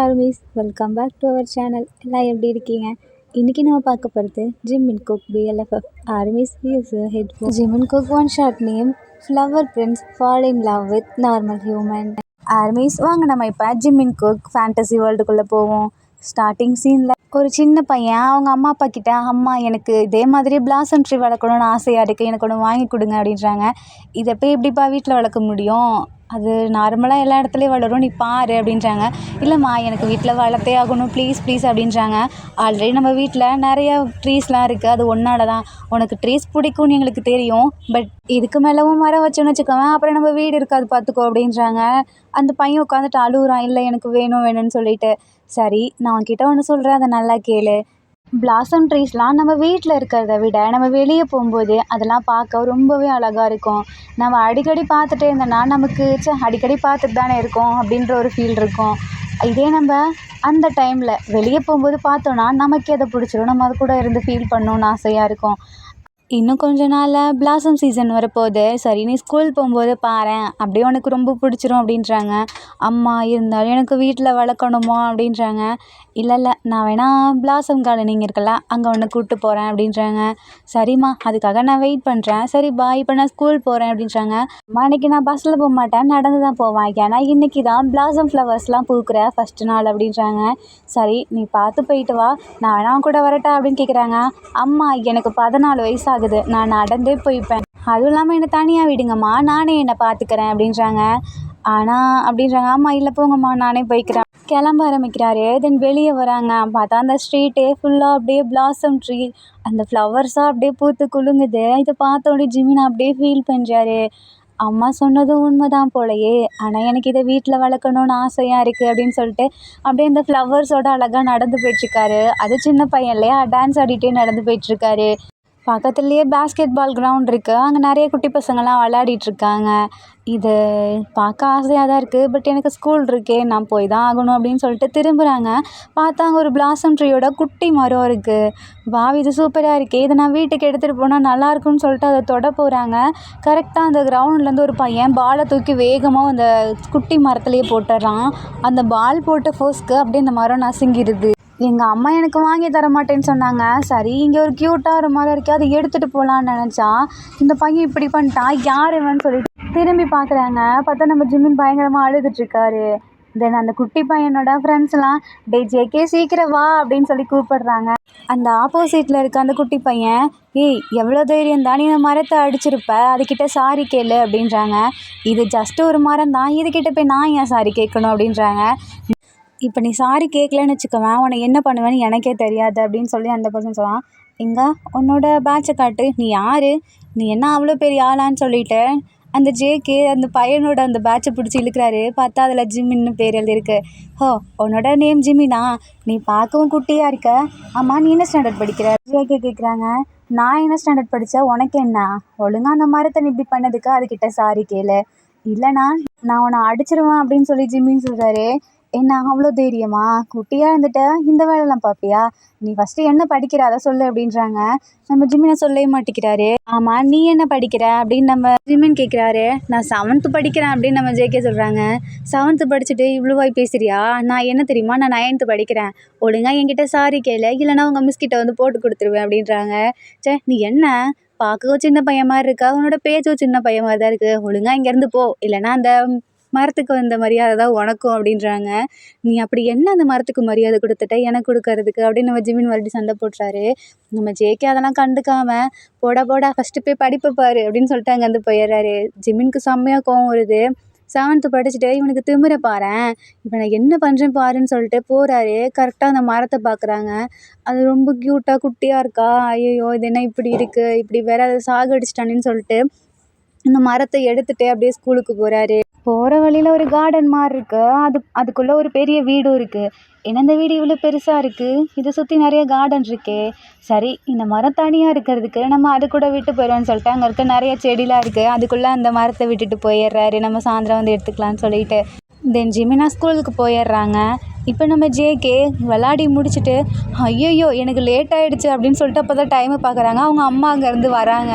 Armies, welcome back to our channel. எல்லாம் எப்படி இருக்கீங்க? இன்றைக்கி நம்ம பார்க்க போகிறது Jim and Kook BLFF ARMYs use headphone. Jim and Kook one short name flower prince fall in love with normal human. ARMYs, வாங்க நம்ம இப்போ ஜிம் அண்ட் குக் ஃபேண்டசி வேர்ல்டுக்குள்ளே போவோம். ஸ்டார்டிங் சீனில் ஒரு சின்ன பையன் அவங்க அம்மா அப்பா கிட்ட, அம்மா எனக்கு இதே மாதிரி பிளாசம் ட்ரீ வளர்க்கணும்னு ஆசையாக இருக்குது, எனக்கு ஒன்று வாங்கி கொடுங்க அப்படின்றாங்க. இதை போய் எப்படிப்பா வீட்டில் வளர்க்க முடியும், அது நார்மலாக எல்லா இடத்துலையும் வளரும், நீ பாரு அப்படின்றாங்க. இல்லைம்மா எனக்கு வீட்டில் வளர்த்தே ஆகணும், ப்ளீஸ் ப்ளீஸ் அப்படின்றாங்க. ஆல்ரெடி நம்ம வீட்டில் நிறைய ட்ரீஸ்லாம் இருக்குது, அது ஒன்றால் தான். உனக்கு ட்ரீஸ் பிடிக்கும்னு எங்களுக்கு தெரியும், பட் இதுக்கு மேலவும் மரம் வச்சோன்னு வச்சுக்கோவேன், அப்புறம் நம்ம வீடு இருக்காது பார்த்துக்கோ அப்படின்றாங்க. அந்த பையன் உட்காந்துட்டு அழுகுறான், இல்லை எனக்கு வேணும் வேணும்னு சொல்லிட்டு. சரி, நான் உன்கிட்ட ஒன்று சொல்கிறேன், அதை நல்லா கேளு. பிளாசம் ட்ரீஸ்லாம் நம்ம வீட்டில் இருக்கிறத விட நம்ம வெளியே போகும்போது அதெல்லாம் பார்க்க ரொம்பவே அழகாக இருக்கும். நம்ம அடிக்கடி பார்த்துட்டே இருந்தோன்னா நமக்கு அடிக்கடி பார்த்துட்டு தானே இருக்கோம் அப்படின்ற ஒரு ஃபீல் இருக்கும். இதே நம்ம அந்த டைமில் வெளியே போகும்போது பார்த்தோன்னா நமக்கு எதை பிடிச்சிரும், நம்ம அது கூட இருந்து ஃபீல் பண்ணணுன்னு ஆசையாக இருக்கும். இன்னும் கொஞ்ச நாளில் பிளாசம் சீசன் வரப்போகுது, சரி நீ ஸ்கூல் போகும்போது பாரேன், அப்படியே உனக்கு ரொம்ப பிடிச்சிரும் அப்படின்றாங்க. அம்மா இருந்தாலும் எனக்கு வீட்டில் வளர்க்கணுமா அப்படின்றாங்க. இல்லை நான் வேணால் பிளாசம் கார்டனிங் இருக்குல்ல அங்கே ஒன்று கூப்பிட்டு போகிறேன் அப்படின்றாங்க. சரிம்மா, அதுக்காக நான் வெயிட் பண்ணுறேன், சரி பாய், இப்போ நான் ஸ்கூல் போகிறேன் அப்படின்றாங்க. அம்மா இன்றைக்கி நான் பஸ்ஸில் போக மாட்டேன், நடந்து தான் போவேன், ஏன்னா இன்றைக்கி தான் பிளாசம் ஃப்ளவர்ஸ்லாம் பூக்கிற ஃபஸ்ட்டு நாள் அப்படின்றாங்க. சரி நீ பார்த்து போயிட்டு வா, நான் வேணா கூட வரட்டா அப்படின்னு கேட்குறாங்க. அம்மா எனக்கு 14 வயசு ஆகுது, நான் நடந்தே போய்ப்பேன், அதுவும் இல்லாமல் என்னை தனியாக விடுங்கம்மா, நானே என்னை பார்த்துக்கிறேன் அப்படின்றாங்க. ஆனால் அப்படின்றாங்க. அம்மா இல்லை போங்கம்மா, நானே போய்க்கிறேன். கிளம்ப ஆரம்பிக்கிறாரு. தென் வெளியே வராங்க, பார்த்தா அந்த ஸ்ட்ரீட்டே ஃபுல்லாக அப்படியே பிளாசம் ட்ரீ, அந்த ஃப்ளவர்ஸாக அப்படியே பூத்து குலுங்குது. இதை பார்த்தோன்னே ஜிமின் அப்படியே ஃபீல் பண்ணுறாரு. அம்மா சொன்னதும் உண்மைதான் போலையே, ஆனால் எனக்கு இதை வீட்டில் வளர்க்கணுன்னு ஆசையாக இருக்குது அப்படின்னு சொல்லிட்டு அப்படியே இந்த ஃப்ளவர்ஸோட அழகாக நடந்து போயிட்டுருக்காரு. அது சின்ன பையன் இல்லையா, டான்ஸ் ஆடிட்டே நடந்து போயிட்டுருக்காரு. பக்கத்துலேயே பேஸ்கெட் பால் கிரவுண்ட் இருக்குது, அங்கே நிறைய குட்டி பசங்கள்லாம் விளையாடிட்டுருக்காங்க. இது பார்க்க ஆசையாக தான் இருக்குது, பட் எனக்கு ஸ்கூல் இருக்கே, நான் போய் தான் ஆகணும் அப்படின்னு சொல்லிட்டு திரும்புகிறாங்க. பார்த்தா அங்கே ஒரு பிளாசம் ட்ரீயோட குட்டி மரம் இருக்குது. இது சூப்பராக இருக்கே, இதை நான் வீட்டுக்கு எடுத்துகிட்டு போனால் நல்லாயிருக்குன்னு சொல்லிட்டு அதை தொட போகிறாங்க. கரெக்டாக அந்த கிரவுண்ட்லேருந்து ஒரு பையன் பாலை தூக்கி வேகமாக அந்த குட்டி மரத்துலேயே போட்டுடுறான். அந்த பால் போட்ட ஃபோர்ஸ்க்கு அப்படியே அந்த மரம் நசுங்கிடுது. எங்கள் அம்மா எனக்கு வாங்கி தர மாட்டேன்னு சொன்னாங்க. சரி இங்கே ஒரு க்யூட்டாக ஒரு மரம் இருக்குது, அதை எடுத்துகிட்டு போகலான்னு நினச்சா இந்த பையன் இப்படி பண்ணிட்டான், யார் இவன்னு சொல்லிட்டு திரும்பி பார்க்குறாங்க. பார்த்தா நம்ம ஜிமின் பயங்கரமாக அழுதுட்ருக்காரு. தென் அந்த குட்டி பையனோட ஃப்ரெண்ட்ஸ்லாம் ஜேகே சீக்கிரம் வா அப்படின்னு சொல்லி கூப்பிடுறாங்க. அந்த ஆப்போசிட்டில் இருக்க அந்த குட்டி பையன், ஏய் எவ்வளோ தைரியம் தான், நீ இந்த மரத்தை அடிச்சிருப்ப, அதுக்கிட்ட சாரி கேளு அப்படின்றாங்க. இது ஜஸ்ட்டு ஒரு மரம் தான், இதுக்கிட்ட போய் நான் ஏன் சாரி கேட்கணும் அப்படின்றாங்க. இப்போ நீ சாரி கேட்கலன்னு வச்சுக்கோவேன், உன்னை என்ன பண்ணுவேன்னு எனக்கே தெரியாது அப்படின்னு சொல்லி அந்த பர்சன் சொல்லுவான். எங்கே உன்னோட பேட்சை காட்டு, நீ யார், நீ என்ன அவ்வளோ பெரிய ஆளான்னு சொல்லிட்டு அந்த ஜேகே அந்த பையனோட அந்த பேட்சை பிடிச்சி இழுக்கிறாரு. பார்த்தா அதில் ஜிம்மின்னு பேர் எழுதியிருக்கு. ஹோ, உன்னோட நேம் ஜிம்மினா, நீ பார்க்கவும் குட்டியாக இருக்க, ஆமாம் நீ என்ன ஸ்டாண்டர்ட் படிக்கிற ஜேகே கேட்குறாங்க. நான் என்ன ஸ்டாண்டர்ட் படித்தேன், உனக்கு என்ன, ஒழுங்காக அந்த மரத்தை நீ இப்படி பண்ணதுக்கு அதுக்கிட்ட சாரி கேளு, இல்லைனா நான் உன்னை அடிச்சிருவேன் அப்படின்னு சொல்லி ஜிம்மின்னு சொல்கிறாரு. என்ன அவ்வளோ தைரியமா, குட்டியாக இருந்துட்ட இந்த வேலைலாம் பார்ப்பியா, நீ ஃபஸ்ட்டு என்ன படிக்கிற அதை சொல்லு அப்படின்றாங்க. நம்ம ஜிம்மினை சொல்லவே மாட்டேங்கிறாரு. ஆமாம் நீ என்ன படிக்கிற அப்படின்னு நம்ம ஜிம்மின் கேட்குறாரு. நான் 7th படிக்கிறேன் அப்படின்னு நம்ம ஜேகே சொல்கிறாங்க. 7th படிச்சுட்டு இவ்வளோவாய் பேசுறியா, நான் என்ன தெரியுமா, நான் 9th படிக்கிறேன், ஒழுங்காக என்கிட்ட சாரி கேளு, இல்லைனா உங்கள் மிஸ்கிட்ட வந்து போட்டு கொடுத்துருவேன் அப்படின்றாங்க. நீ என்ன பார்க்கவும் சின்ன பையன் மாதிரி இருக்கா, உன்னோட பேச்சும் சின்ன பையன் மாதிரி தான் இருக்குது, ஒழுங்காக இங்கேருந்து போ, இல்லைனா அந்த மரத்துக்கு வந்த மரியாதை தான் உனக்கும் அப்படின்றாங்க. நீ அப்படி என்ன அந்த மரத்துக்கு மரியாதை கொடுத்துட்ட எனக்கு கொடுக்கறதுக்கு அப்படின்னு நம்ம ஜிமின் மறுபடியும் சண்டை போட்டுறாரு. நம்ம ஜேகே அதெல்லாம் கண்டுக்காம போடா ஃபஸ்ட்டு போய் படிப்பை பாரு அப்படின்னு சொல்லிட்டு அங்கேருந்து போயிடுறாரு. ஜிமினுக்கு செம்மையாக கோவம் வருது. 7th படிச்சுட்டு இவனுக்கு திமிர பாரேன், இப்போ நான் என்ன பண்ணுறேன் பாருன்னு சொல்லிட்டு போகிறாரு. கரெக்டாக அந்த மரத்தை பார்க்குறாங்க. அது ரொம்ப க்யூட்டாக குட்டியாக இருக்கா. ஐயோ இது என்ன இப்படி இருக்குது, இப்படி வேற அதை சாகடிச்சிட்டானேன்னு சொல்லிட்டு இந்த மரத்தை எடுத்துகிட்டே அப்படியே ஸ்கூலுக்கு போகிறாரு. போகிற வழியில் ஒரு கார்டன் மாதிரி இருக்குது, அதுக்குள்ளே ஒரு பெரிய வீடும் இருக்குது. ஏன்னா இந்த வீடு இவ்வளோ பெருசாக இருக்குது, இதை சுற்றி நிறைய கார்டன் இருக்கே, சரி இந்த மரம் தனியாக இருக்கிறதுக்கு நம்ம அது கூட விட்டு போயிடுவோன்னு சொல்லிட்டு அங்கே இருக்க நிறைய செடிலாம் இருக்குது, அதுக்குள்ளே அந்த மரத்தை விட்டுட்டு போயிடுறாரு. நம்ம சாயந்தரம் வந்து எடுத்துக்கலான்னு சொல்லிட்டு தென் ஜிமினா ஸ்கூலுக்கு போயிடுறாங்க. இப்போ நம்ம ஜேகே விளாடி முடிச்சுட்டு ஐயோ எனக்கு லேட் ஆகிடுச்சு அப்படின்னு சொல்லிட்டு அப்போ தான் டைமை பார்க்குறாங்க. அவங்க அம்மா அங்கேருந்து வராங்க.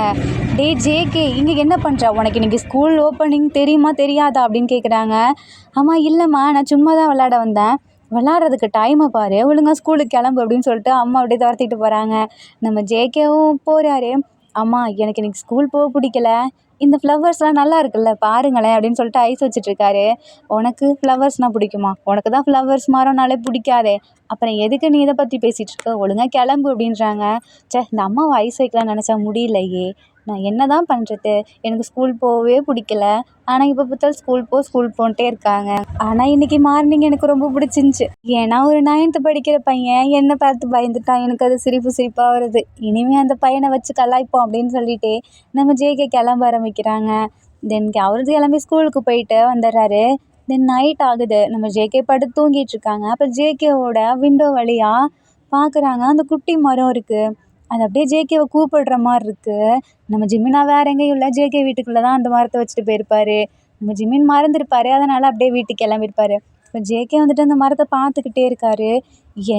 ஜேகே இங்கே என்ன பண்ணுற, உனக்கு இன்றைக்கி ஸ்கூல் ஓப்பனிங் தெரியுமா தெரியாதா அப்படின்னு கேட்குறாங்க. ஆமாம் இல்லைம்மா நான் சும்மா தான் விளாட வந்தேன், விளாட்றதுக்கு டைமை பாரு, ஒழுங்கா ஸ்கூலுக்கு கிளம்பு அப்படின்னு சொல்லிட்டு அம்மா அப்படியே துரத்திட்டு போகிறாங்க. நம்ம ஜேகேவும் போகிறாரு. அம்மா எனக்கு இன்னைக்கு ஸ்கூல் போக பிடிக்கல, இந்த ஃப்ளவர்ஸ்லாம் நல்லா இருக்குல்ல பாருங்களேன் அப்படின்னு சொல்லிட்டு ஐஸ் வச்சுட்ருக்காரு. உனக்கு ஃப்ளவர்ஸ்னால் பிடிக்குமா? உனக்கு தான் ஃப்ளவர்ஸ் மரம்னாலே பிடிக்காதே, அப்புறம் எதுக்கு நீ இதை பற்றி பேசிகிட்டு இருக்க, ஒழுங்கா கிளம்பு அப்படின்றாங்க. இந்த அம்மாவை ஐஸ் வைக்கலாம்னு நினச்சா முடியலையே, நான் என்ன தான் பண்ணுறது, எனக்கு ஸ்கூல் போகவே பிடிக்கல, ஆனால் இப்போ பார்த்தாலும் ஸ்கூல் போன்ட்டே இருக்காங்க. ஆனால் இன்றைக்கி மார்னிங் எனக்கு ரொம்ப பிடிச்சிருந்துச்சி. ஏன்னா ஒரு 9th படிக்கிற பையன் என்னை பார்த்து பயந்துட்டான். எனக்கு அது சிரிப்பாக வருது. இனிமேல் அந்த பையனை வச்சு கலாய்ப்போம் அப்படின்னு சொல்லிட்டு நம்ம ஜேகே கிளம்ப ஆரம்பிக்கிறாங்க. தென் அவரு கிளம்பி ஸ்கூலுக்கு போயிட்டு வந்துடுறாரு. தென் நைட் ஆகுது. நம்ம ஜேகே படுத்து தூங்கிட்டு இருக்காங்க. அப்போ ஜேகேவோட விண்டோ வழியாக பார்க்குறாங்க, அந்த குட்டி மரம் இருக்குது. அது அப்படியே ஜேகேவை கூப்பிடுற மாதிரி இருக்குது. நம்ம ஜிமினா வேறு எங்கேயும் இல்லை, ஜேகே வீட்டுக்குள்ளே தான் அந்த மரத்தை வச்சுட்டு போயிருப்பார். நம்ம ஜிமின் மறந்துருப்பார், அதனால் அப்படியே வீட்டுக்கு கிளம்பியிருப்பார். இப்போ ஜேகே வந்துட்டு அந்த மரத்தை பார்த்துக்கிட்டே இருக்காரு.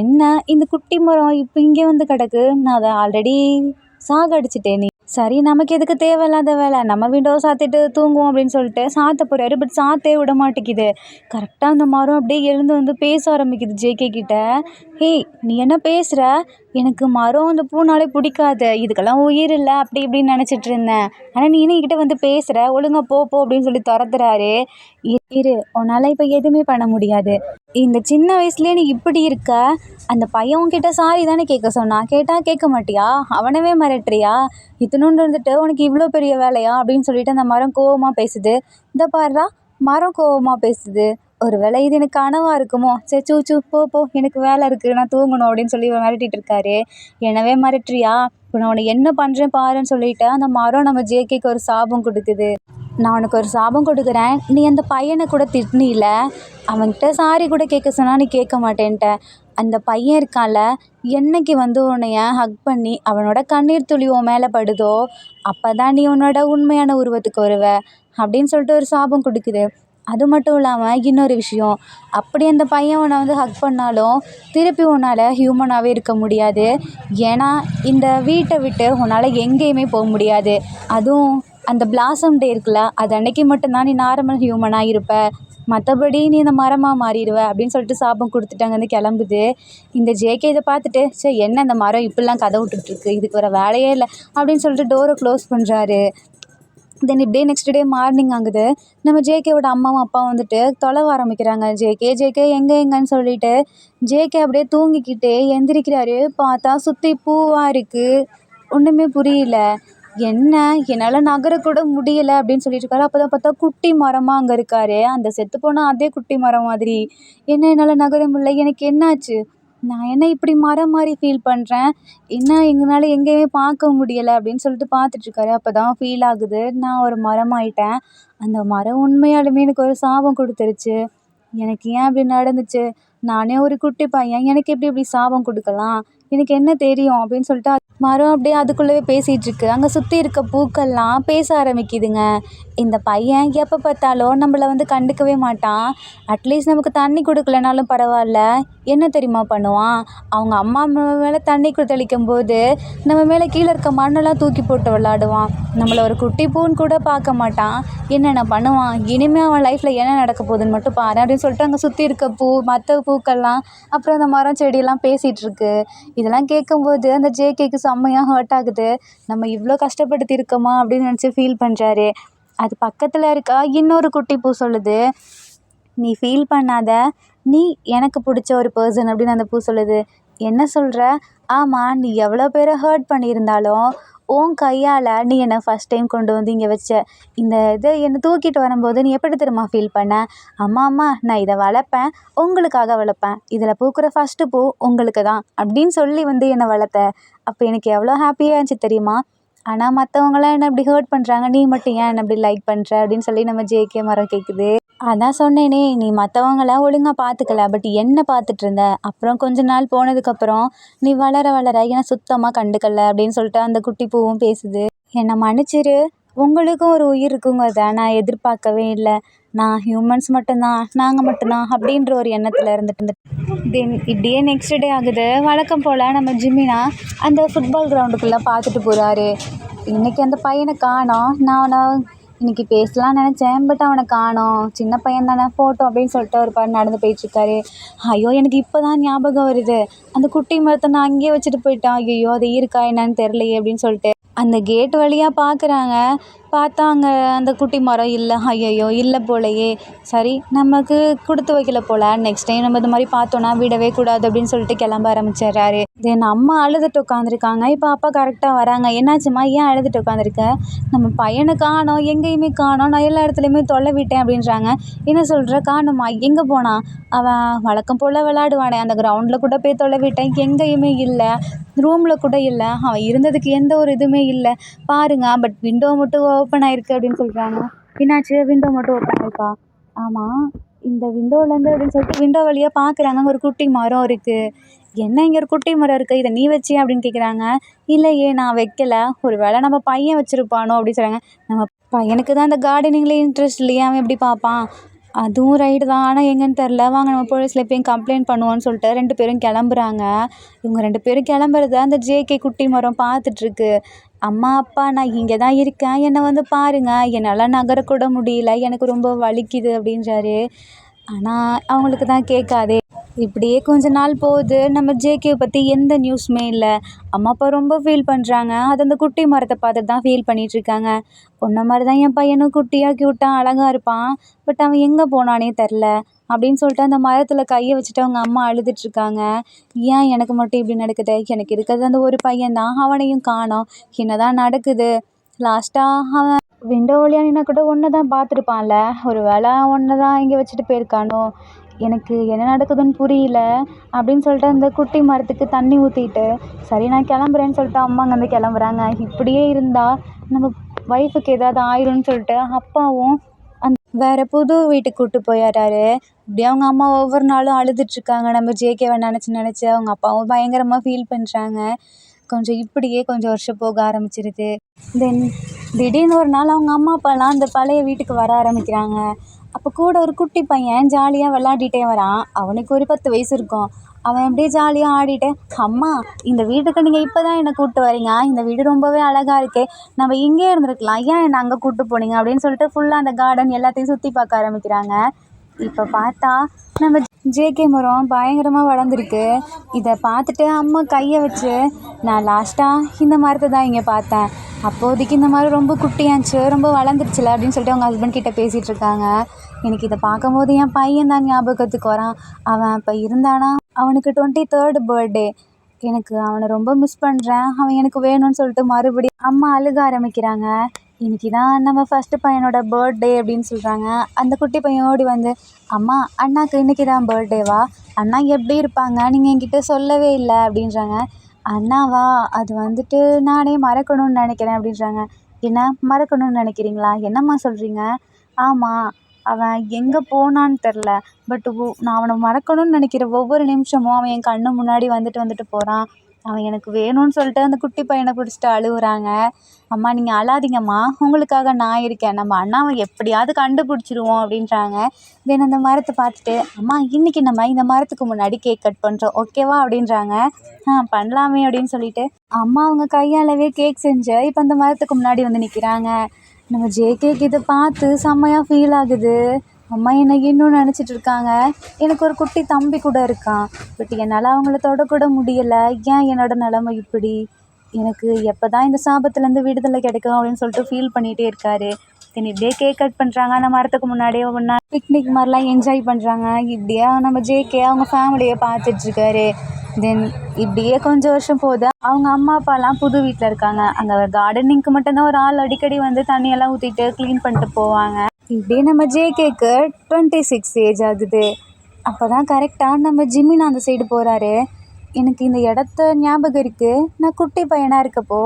என்ன இந்த குட்டி மரம் இப்போ இங்கே வந்து கிடக்கு, நான் அதை ஆல்ரெடி சாகடிச்சிட்டேனே, சரி நமக்கு எதுக்கு தேவையில்லாத வேலை, நம்ம விண்டோவை சாத்திட்டு தூங்குவோம் அப்படின்னு சொல்லிட்டு சாத்த போகிறாரு. பட் சாத்தே விட மாட்டேங்குது. கரெக்டாக அந்த மரம் அப்படியே எழுந்து வந்து பேச ஆரம்பிக்குது ஜேகே கிட்ட. ஹேய், நீ என்ன பேசுகிற, எனக்கு மரம் அந்த பூனாலே பிடிக்காது, இதுக்கெல்லாம் உயிர் இல்லை அப்படி இப்படின்னு நினச்சிட்டு இருந்தேன், ஆனால் நீ என்கிட்ட வந்து பேசுகிற, ஒழுங்கா போ அப்படின்னு சொல்லி துரத்துறாரு. இரு, உன்னால் இப்போ எதுவுமே பண்ண முடியாது, இந்த சின்ன வயசுலேயே நீ இப்படி இருக்க. அந்த பையன் உன்கிட்ட சாரி தானே கேட்க சொன்னான், கேட்டால் கேட்க மாட்டியா, அவனவே மிரட்டுறியா, இத்தனோண்டு இருந்துட்டு உனக்கு இவ்வளோ பெரிய வேலையா அப்படின்னு சொல்லிட்டு அந்த மரம் கோவமாக பேசுது. இந்த பாருடா, மரம் கோவமாக பேசுது, ஒரு வேளை இது எனக்கு கனவாக இருக்குமோ, சரி சூச்சு போ, எனக்கு வேலை இருக்குது, நான் தூங்கணும் அப்படின்னு சொல்லி மிரட்டிட்டு இருக்காரு. எனவே மிரட்டுறியா, இப்போ நான் உனக்கு என்ன பண்ணுறேன் பாருன்னு சொல்லிட்டு அந்த மரம் நம்ம ஜேகேக்கு ஒரு சாபம் கொடுக்குது. நான் உனக்கு ஒரு சாபம் கொடுக்குறேன், நீ அந்த பையனை கூட திட்டினில, அவன்கிட்ட சாரி கூட கேட்க சொன்னால் நீ கேட்க மாட்டேன்ட்ட, அந்த பையன் இருக்கான்ல, என்னைக்கு வந்து உன்னைய ஹக் பண்ணி அவனோட கண்ணீர் துளி உன் மேலே படுதோ அப்போ தான் நீ உன்னோட உண்மையான உருவத்துக்கு வருவ அப்படின்னு சொல்லிட்டு ஒரு சாபம் கொடுக்குது. அது மட்டும் இல்லாமல் இன்னொரு விஷயம், அப்படி அந்த பையன் உன்னை வந்து ஹக் பண்ணாலும் திருப்பி உன்னால் ஹியூமனாகவே இருக்க முடியாது. ஏன்னா இந்த வீட்டை விட்டு உன்னால் எங்கேயுமே போக முடியாது. அதுவும் அந்த பிளாசம் டே இருக்குல்ல, அது அன்னைக்கு மட்டும்தான் நீ நார்மல் ஹியூமனாக இருப்ப, மற்றபடி நீ இந்த மரமாக மாறிடுவ அப்படின்னு சொல்லிட்டு சாபம் கொடுத்துட்டு அங்கேருந்து கிளம்புது. இந்த ஜேகே இதை பார்த்துட்டு, சரி என்ன இந்த மரம் இப்படிலாம் கதை விட்டுட்ருக்கு, இதுக்கு வேறு வேலையே இல்லை அப்படின்னு சொல்லிட்டு டோரை க்ளோஸ் பண்ணுறாரு. தென் இப்படியே நெக்ஸ்ட் டே மார்னிங் ஆகுது. நம்ம ஜேகேவோட அம்மாவும் அப்பாவும் வந்துட்டு தொலைவ ஆரம்பிக்கிறாங்க. ஜேகே எங்கன்னு சொல்லிட்டு ஜேகே அப்படியே தூங்கிக்கிட்டே எந்திரிக்கிறாரு. பார்த்தா சுற்றி பூவாக இருக்குது, ஒன்றுமே புரியல. என்ன, என்னால் நகரக்கூட முடியலை அப்படின்னு சொல்லிட்டு இருக்காரு. அப்போ தான் பார்த்தா குட்டி மரமாக அங்கே இருக்காரு, அந்த செத்து போனால் அதே குட்டி மரம் மாதிரி. என்ன என்னால் நகர முடியல, எனக்கு என்னாச்சு, நான் என்ன இப்படி மரம் மாதிரி ஃபீல் பண்ணுறேன், என்ன எங்களால் எங்கேயுமே பார்க்க முடியலை அப்படின்னு சொல்லிட்டு பார்த்துட்ருக்காரு. அப்போ தான் ஃபீல் ஆகுது, நான் ஒரு மரமாயிட்டேன், அந்த மரம் உண்மையாலுமே எனக்கு ஒரு சாபம் கொடுத்துருச்சு, எனக்கு ஏன் அப்படி நடந்துச்சு, நானே ஒரு குட்டி பையன், எனக்கு எப்படி சாபம் கொடுக்கலாம், எனக்கு என்ன தெரியும் அப்படின்னு சொல்லிட்டு மரம் அப்படியே அதுக்குள்ளேயே பேசிகிட்ருக்கு. அங்கே சுற்றி இருக்க பூக்கள்லாம் பேச ஆரம்பிக்குதுங்க. இந்த பையன் எப்போ பார்த்தாலும் நம்மளை வந்து கண்டுக்கவே மாட்டான். அட்லீஸ்ட் நமக்கு தண்ணி கொடுக்கலனாலும் பரவாயில்ல, என்ன தெரியுமா பண்ணுவான், அவங்க அம்மா மேலே தண்ணி தெளிக்கும் போது நம்ம மேலே கீழே இருக்க மண்ணெல்லாம் தூக்கி போட்டு விளாடுவான். நம்மளை ஒரு குட்டி பூன்னு கூட பார்க்க மாட்டான். என்னென்ன பண்ணுவான், இனிமேல் அவன் லைஃப்பில் என்ன நடக்க போகுதுன்னு மட்டும் பாரு அப்படின்னு சொல்லிட்டு அங்கே சுற்றி இருக்க மற்ற பூக்கள்லாம் அப்புறம் அந்த மரம் செடியெல்லாம் பேசிகிட்ருக்கு. இதெல்லாம் கேட்கும்போது அந்த ஜேகேக்கு செம்மையாக ஹர்ட் ஆகுது. நம்ம இவ்வளோ கஷ்டப்படுத்தி இருக்கோமா அப்படின்னு நினச்சி ஃபீல் பண்ணுறாரு. அது பக்கத்தில் இருக்க இன்னொரு குட்டி பூ சொல்லுது, நீ ஃபீல் பண்ணாத, நீ எனக்கு பிடிச்ச ஒரு பர்சன் அப்படின்னு அந்த பூ சொல்லுது. என்ன சொல்கிற, ஆமாம், நீ எவ்வளோ பேரை ஹர்ட் பண்ணியிருந்தாலும் உன் கையால் நீ என்னை ஃபஸ்ட் டைம் கொண்டு வந்து இங்கே வச்ச, இந்த இதை என்னை தூக்கிட்டு வரும்போது நீ எப்படி தெரியுமா ஃபீல் பண்ண, அம்மா நான் இதை வளர்ப்பேன், உங்களுக்காக வளர்ப்பேன், இதில் பூக்கிற ஃபஸ்ட்டு பூ உங்களுக்கு தான் அப்படின்னு சொல்லி வந்து என்னை வளர்த்த, அப்போ எனக்கு எவ்வளோ ஹாப்பியாக இருந்துச்சு தெரியுமா, ஆனால் மற்றவங்களாம் என்னை இப்படி ஹர்ட் பண்ணுறாங்க, நீ மட்டும் ஏன் என்னை இப்படி லைக் பண்ணுற அப்படின்னு சொல்லி நம்ம ஜேகே மரம் கேட்குது. அதான் சொன்னேனே, நீ மற்றவங்கள ஒழுங்காக பார்த்துக்கல, பட் என்ன பார்த்துட்டு இருந்த, அப்புறம் கொஞ்ச நாள் போனதுக்கப்புறம் நீ வளர என்னை சுத்தமாக கண்டுக்கல அப்படின்னு சொல்லிட்டு அந்த குட்டி பூவும் பேசுது. என்னை மன்னிச்சிரு, உங்களுக்கும் ஒரு உயிர் இருக்குங்கிறத நான் எதிர்பார்க்கவே இல்லை, நான் ஹியூமன்ஸ் மட்டும்தான், நாங்கள் மட்டும்தான் அப்படின்ற ஒரு எண்ணத்தில் இருந்துட்டு தென் இப்படியே நெக்ஸ்ட் டே ஆகுது. வழக்கம் போல் நம்ம ஜிமினா அந்த ஃபுட்பால் கிரவுண்டுக்குள்ளே பார்த்துட்டு போகிறாரு. இன்றைக்கி அந்த பையனை காணோம். நான் இன்னைக்கு பேசலாம்னு நினச்சேன். பட் அவனை காணோம். சின்ன பையன் தானே போட்டோம் அப்படின்னு சொல்லிட்டு ஒரு பாரு நடந்து போயிட்டுருக்காரு. ஐயோ! எனக்கு இப்போ தான் ஞாபகம் வருது. அந்த குட்டி மரத்தை நான் அங்கேயே வச்சுட்டு போயிட்டான். ஐயோ! அது இருக்கா என்னன்னு தெரிலையே அப்படின்னு சொல்லிட்டு அந்த கேட் வழியாக பார்க்குறாங்க. பார்த்தா அங்கே அந்த குட்டி மரம் இல்லை. ஐயையோ! இல்லை போலயே. சரி நமக்கு கொடுத்து வைக்கல போல். நெக்ஸ்ட் டைம் நம்ம இந்த மாதிரி பார்த்தோன்னா விடவே கூடாது அப்படின்னு சொல்லிட்டு கிளம்ப ஆரம்பிச்சிடுறாரு. தென் அம்மா அழுதுட்டு உட்காந்துருக்காங்க. இப்போ அப்பா கரெக்டாக வராங்க. என்னாச்சும்மா, ஏன் அழுதுட்டு உட்காந்துருக்க? நம்ம பையனை காணோம், எங்கேயுமே காணோம், நான் எல்லா இடத்துலையுமே தொலை விட்டேன் அப்படின்றாங்க. என்ன சொல்கிற, காணுமா? எங்கே போனான்? அவன் வழக்கம் போல் விளாடுவானே அந்த கிரவுண்டில் கூட போய் தொலை விட்டேன், எங்கேயுமே இல்லை. ரூமில் கூட இல்லை. அவன் இருந்ததுக்கு எந்த ஒரு இதுவுமே இல்லை பாருங்க. பட் விண்டோ மட்டும் ஓப்பன் ஆயிருக்கு அப்படின்னு சொல்கிறாங்க. என்னாச்சு, விண்டோ மட்டும் ஓப்பன் ஆயிருக்கா? ஆமாம், இந்த விண்டோலேருந்து அப்படின்னு சொல்லிட்டு விண்டோ வழியாக பார்க்குறாங்க. அங்கே ஒரு குட்டி மரம் இருக்குது. என்ன இங்கே ஒரு குட்டி மரம் இருக்குது, இதை நீ வச்சியா அப்படின்னு கேட்குறாங்க. இல்லையே, நான் வைக்கல. ஒரு வேளை நம்ம பையன் வச்சுருப்பானோ அப்படின்னு சொல்கிறாங்க. நம்ம பையனுக்கு தான் இந்த கார்டனிங்கில் இன்ட்ரெஸ்ட் இல்லையா, அவன் எப்படி பார்ப்பான்? அதுவும் ரைட்டு தான். ஆனால் எங்கேன்னு தெரில. வாங்க நம்ம போலீஸில் போய் கம்ப்ளைண்ட் பண்ணுவோன்னு சொல்லிட்டு 2 பேரும் கிளம்புறாங்க. இவங்க 2 பேரும் கிளம்புறத அந்த ஜேகே குட்டி மரம் பார்த்துட்ருக்கு. அம்மா அப்பா நான் இங்கே தான் இருக்கேன், என்னை வந்து பாருங்கள், என்னால் நகரக்கூட முடியல, எனக்கு ரொம்ப வலிக்குது அப்படின்றாரு. ஆனால் அவங்களுக்கு தான் கேட்காதே. இப்படியே கொஞ்ச நாள் போகுது. நம்ம ஜேகேவை பற்றி எந்த நியூஸுமே இல்லை. அம்மா அப்பா ரொம்ப ஃபீல் பண்ணுறாங்க. அது அந்த குட்டி மரத்தை பார்த்துட்டு தான் ஃபீல் பண்ணிகிட்ருக்காங்க. உன்ன மாதிரி தான் என் பையனும் குட்டியாக க்யூட்டாக அழகாக இருப்பான். பட் அவன் எங்கே போனானே தெரில அப்படின்னு சொல்லிட்டு அந்த மரத்தில் கையை வச்சுட்டு அவங்க அம்மா அழுதுட்ருக்காங்க. ஏன் எனக்கு மட்டும் இப்படி நடக்குது? எனக்கு இருக்கிறது அந்த ஒரு பையன்தான், அவனையும் காணோம். என்ன தான் நடக்குது? லாஸ்ட்டாக அவன் விண்டோ வழியாக நின்னா கூட ஒன்று தான் பார்த்துருப்பான்ல. ஒரு வேளை ஒன்று தான் இங்கே வச்சுட்டு போயிருக்கானோ? எனக்கு என்ன நடக்குதுன்னு புரியல அப்படின்னு சொல்லிட்டு அந்த குட்டி மரத்துக்கு தண்ணி ஊற்றிட்டு சரி நான் கிளம்புறேன்னு சொல்லிட்டு அம்மா அங்கேருந்து கிளம்புறாங்க. இப்படியே இருந்தால் நம்ம ஒய்ஃபுக்கு ஏதாவது ஆயிரும்னு சொல்லிட்டு அப்பாவும் வேறு புது வீட்டுக்கு கூப்பிட்டு போயிடுறாரு. இப்படியே அவங்க அம்மா ஒவ்வொரு நாளும் அழுதுட்ருக்காங்க. நம்ம ஜேகேவை நினச்சி அவங்க அப்பாவும் பயங்கரமாக ஃபீல் பண்ணுறாங்க. இப்படியே கொஞ்சம் வருஷம் போக ஆரம்பிச்சிருது. தென் திடீர்னு ஒரு நாள் அவங்க அம்மா அப்பாலாம் அந்த பழைய வீட்டுக்கு வர ஆரம்பிக்கிறாங்க. அப்போ கூட ஒரு குட்டி பையன் ஜாலியாக விளாடிட்டே வரான். அவனுக்கு ஒரு 10 வயசு இருக்கும். அவன் அப்படியே ஜாலியாக ஆடிட்டு, அம்மா இந்த வீட்டுக்கு நீங்கள் இப்போ தான் என்னை கூப்பிட்டு வரீங்க, இந்த வீடு ரொம்பவே அழகாக இருக்கே, நம்ம இங்கேயே இருந்திருக்கலாம், ஏன் என்னை அங்கே கூப்பிட்டு போனீங்க அப்படின்னு சொல்லிட்டு ஃபுல்லாக அந்த கார்டன் எல்லாத்தையும் சுற்றி பார்க்க ஆரம்பிக்கிறாங்க. இப்போ பார்த்தா நம்ம ஜேகே மரம் பயங்கரமாக வளர்ந்துருக்கு. இதை பார்த்துட்டு அம்மா கையை வச்சு, நான் லாஸ்ட்டாக இந்த மரத்தை தான் இங்கே பார்த்தேன், அப்போதைக்கு இந்த மாதிரி ரொம்ப குட்டியாச்சு, ரொம்ப வளர்ந்துருச்சுல அப்படின்னு சொல்லிட்டு அவங்க ஹஸ்பண்ட் கிட்ட பேசிகிட்டு இருக்காங்க. எனக்கு இதை பார்க்கும்போது என் பையன் தான் ஞாபகத்துக்கு வரான். அவன் இப்போ இருந்தானா, அவனுக்கு 23rd பர்த்டே. எனக்கு அவனை ரொம்ப மிஸ் பண்ணுறேன். அவன் எனக்கு வேணும்னு சொல்லிட்டு மறுபடியும் அம்மா அழுக ஆரம்பிக்கிறாங்க. இன்றைக்கி தான் நம்ம ஃபஸ்ட்டு பையனோட பர்த்டே அப்படின்னு சொல்கிறாங்க. அந்த குட்டி பையன் ஓடி வந்து, அம்மா அண்ணாக்கு இன்றைக்கி தான் பர்த்டேவா? அண்ணா எப்படி இருப்பாங்க, நீங்கள் என்கிட்ட சொல்லவே இல்லை அப்படின்றாங்க. அண்ணாவா, அது வந்துட்டு நானே மறக்கணும்னு நினைக்கிறேன் அப்படின்றாங்க. என்ன மறக்கணும்னு நினைக்கிறீங்களா? என்னம்மா சொல்கிறீங்க? ஆமாம், அவன் எங்கே போனான்னு தெரில. பட் நான் அவனை மறக்கணும்னு நினைக்கிற ஒவ்வொரு நிமிஷமும் அவன் என் கண்ணு முன்னாடி வந்துட்டு போகிறான். அவன் எனக்கு வேணும்னு சொல்லிட்டு அந்த குட்டி பையனை பிடிச்சிட்டு அழுகுறாங்க. அம்மா நீங்கள் அழாதீங்கம்மா, உங்களுக்காக நான் இருக்கேன், நம்ம அண்ணாவை எப்படியாவது கண்டுபிடிச்சிருவோம் அப்படின்றாங்க. தென் அந்த மரத்தை பார்த்துட்டு, அம்மா இன்றைக்கி நம்ம இந்த மரத்துக்கு முன்னாடி கேக் கட் பண்ணுறோம், ஓகேவா அப்படின்றாங்க. பண்ணலாமே அப்படின்னு சொல்லிட்டு அம்மா அவங்க கையாலவே கேக் செஞ்சு இப்போ அந்த மரத்துக்கு முன்னாடி வந்து நிற்கிறாங்க. நம்ம ஜேகேக்கு இதை பார்த்து செம்மையாக ஃபீல் ஆகுது. அம்மா என்னை இன்னும் நினச்சிட்டு இருக்காங்க. எனக்கு ஒரு குட்டி தம்பி கூட இருக்கான். பட் என்னால் அவங்கள தொடக்கூட முடியலை. ஏன் என்னோடய நிலமை இப்படி? எனக்கு எப்போ தான் இந்த சாபத்துலேருந்து விடுதலை கிடைக்கும் அப்படின்னு சொல்லிட்டு ஃபீல் பண்ணிகிட்டே இருக்காரு. தென் இப்படியே கேக் கட் பண்ணுறாங்க. அந்த மரத்துக்கு முன்னாடியே ஒவ்வொன்றா பிக்னிக் மாதிரிலாம் என்ஜாய் பண்ணுறாங்க. இப்படியே நம்ம ஜேகே அவங்க ஃபேமிலியை பார்த்துட்ருக்காரு. தென் இப்படியே கொஞ்சம் வருஷம் போகுது. அவங்க அம்மா அப்பாலாம் புது வீட்டில் இருக்காங்க. அங்கே கார்டனிங்க்கு மட்டும்தான் ஒரு ஆள் அடிக்கடி வந்து தண்ணியெல்லாம் ஊற்றிட்டு க்ளீன் பண்ணிட்டு போவாங்க. இப்படியே நம்ம ஜேகேக்கு 26 ஏஜ் ஆகுது. அப்போ தான் கரெக்டாக நம்ம ஜிம்மின் அந்த சைடு போகிறாரு. எனக்கு இந்த இடத்த ஞாபகம் இருக்குது. நான் குட்டி பையனாக இருக்கப்போ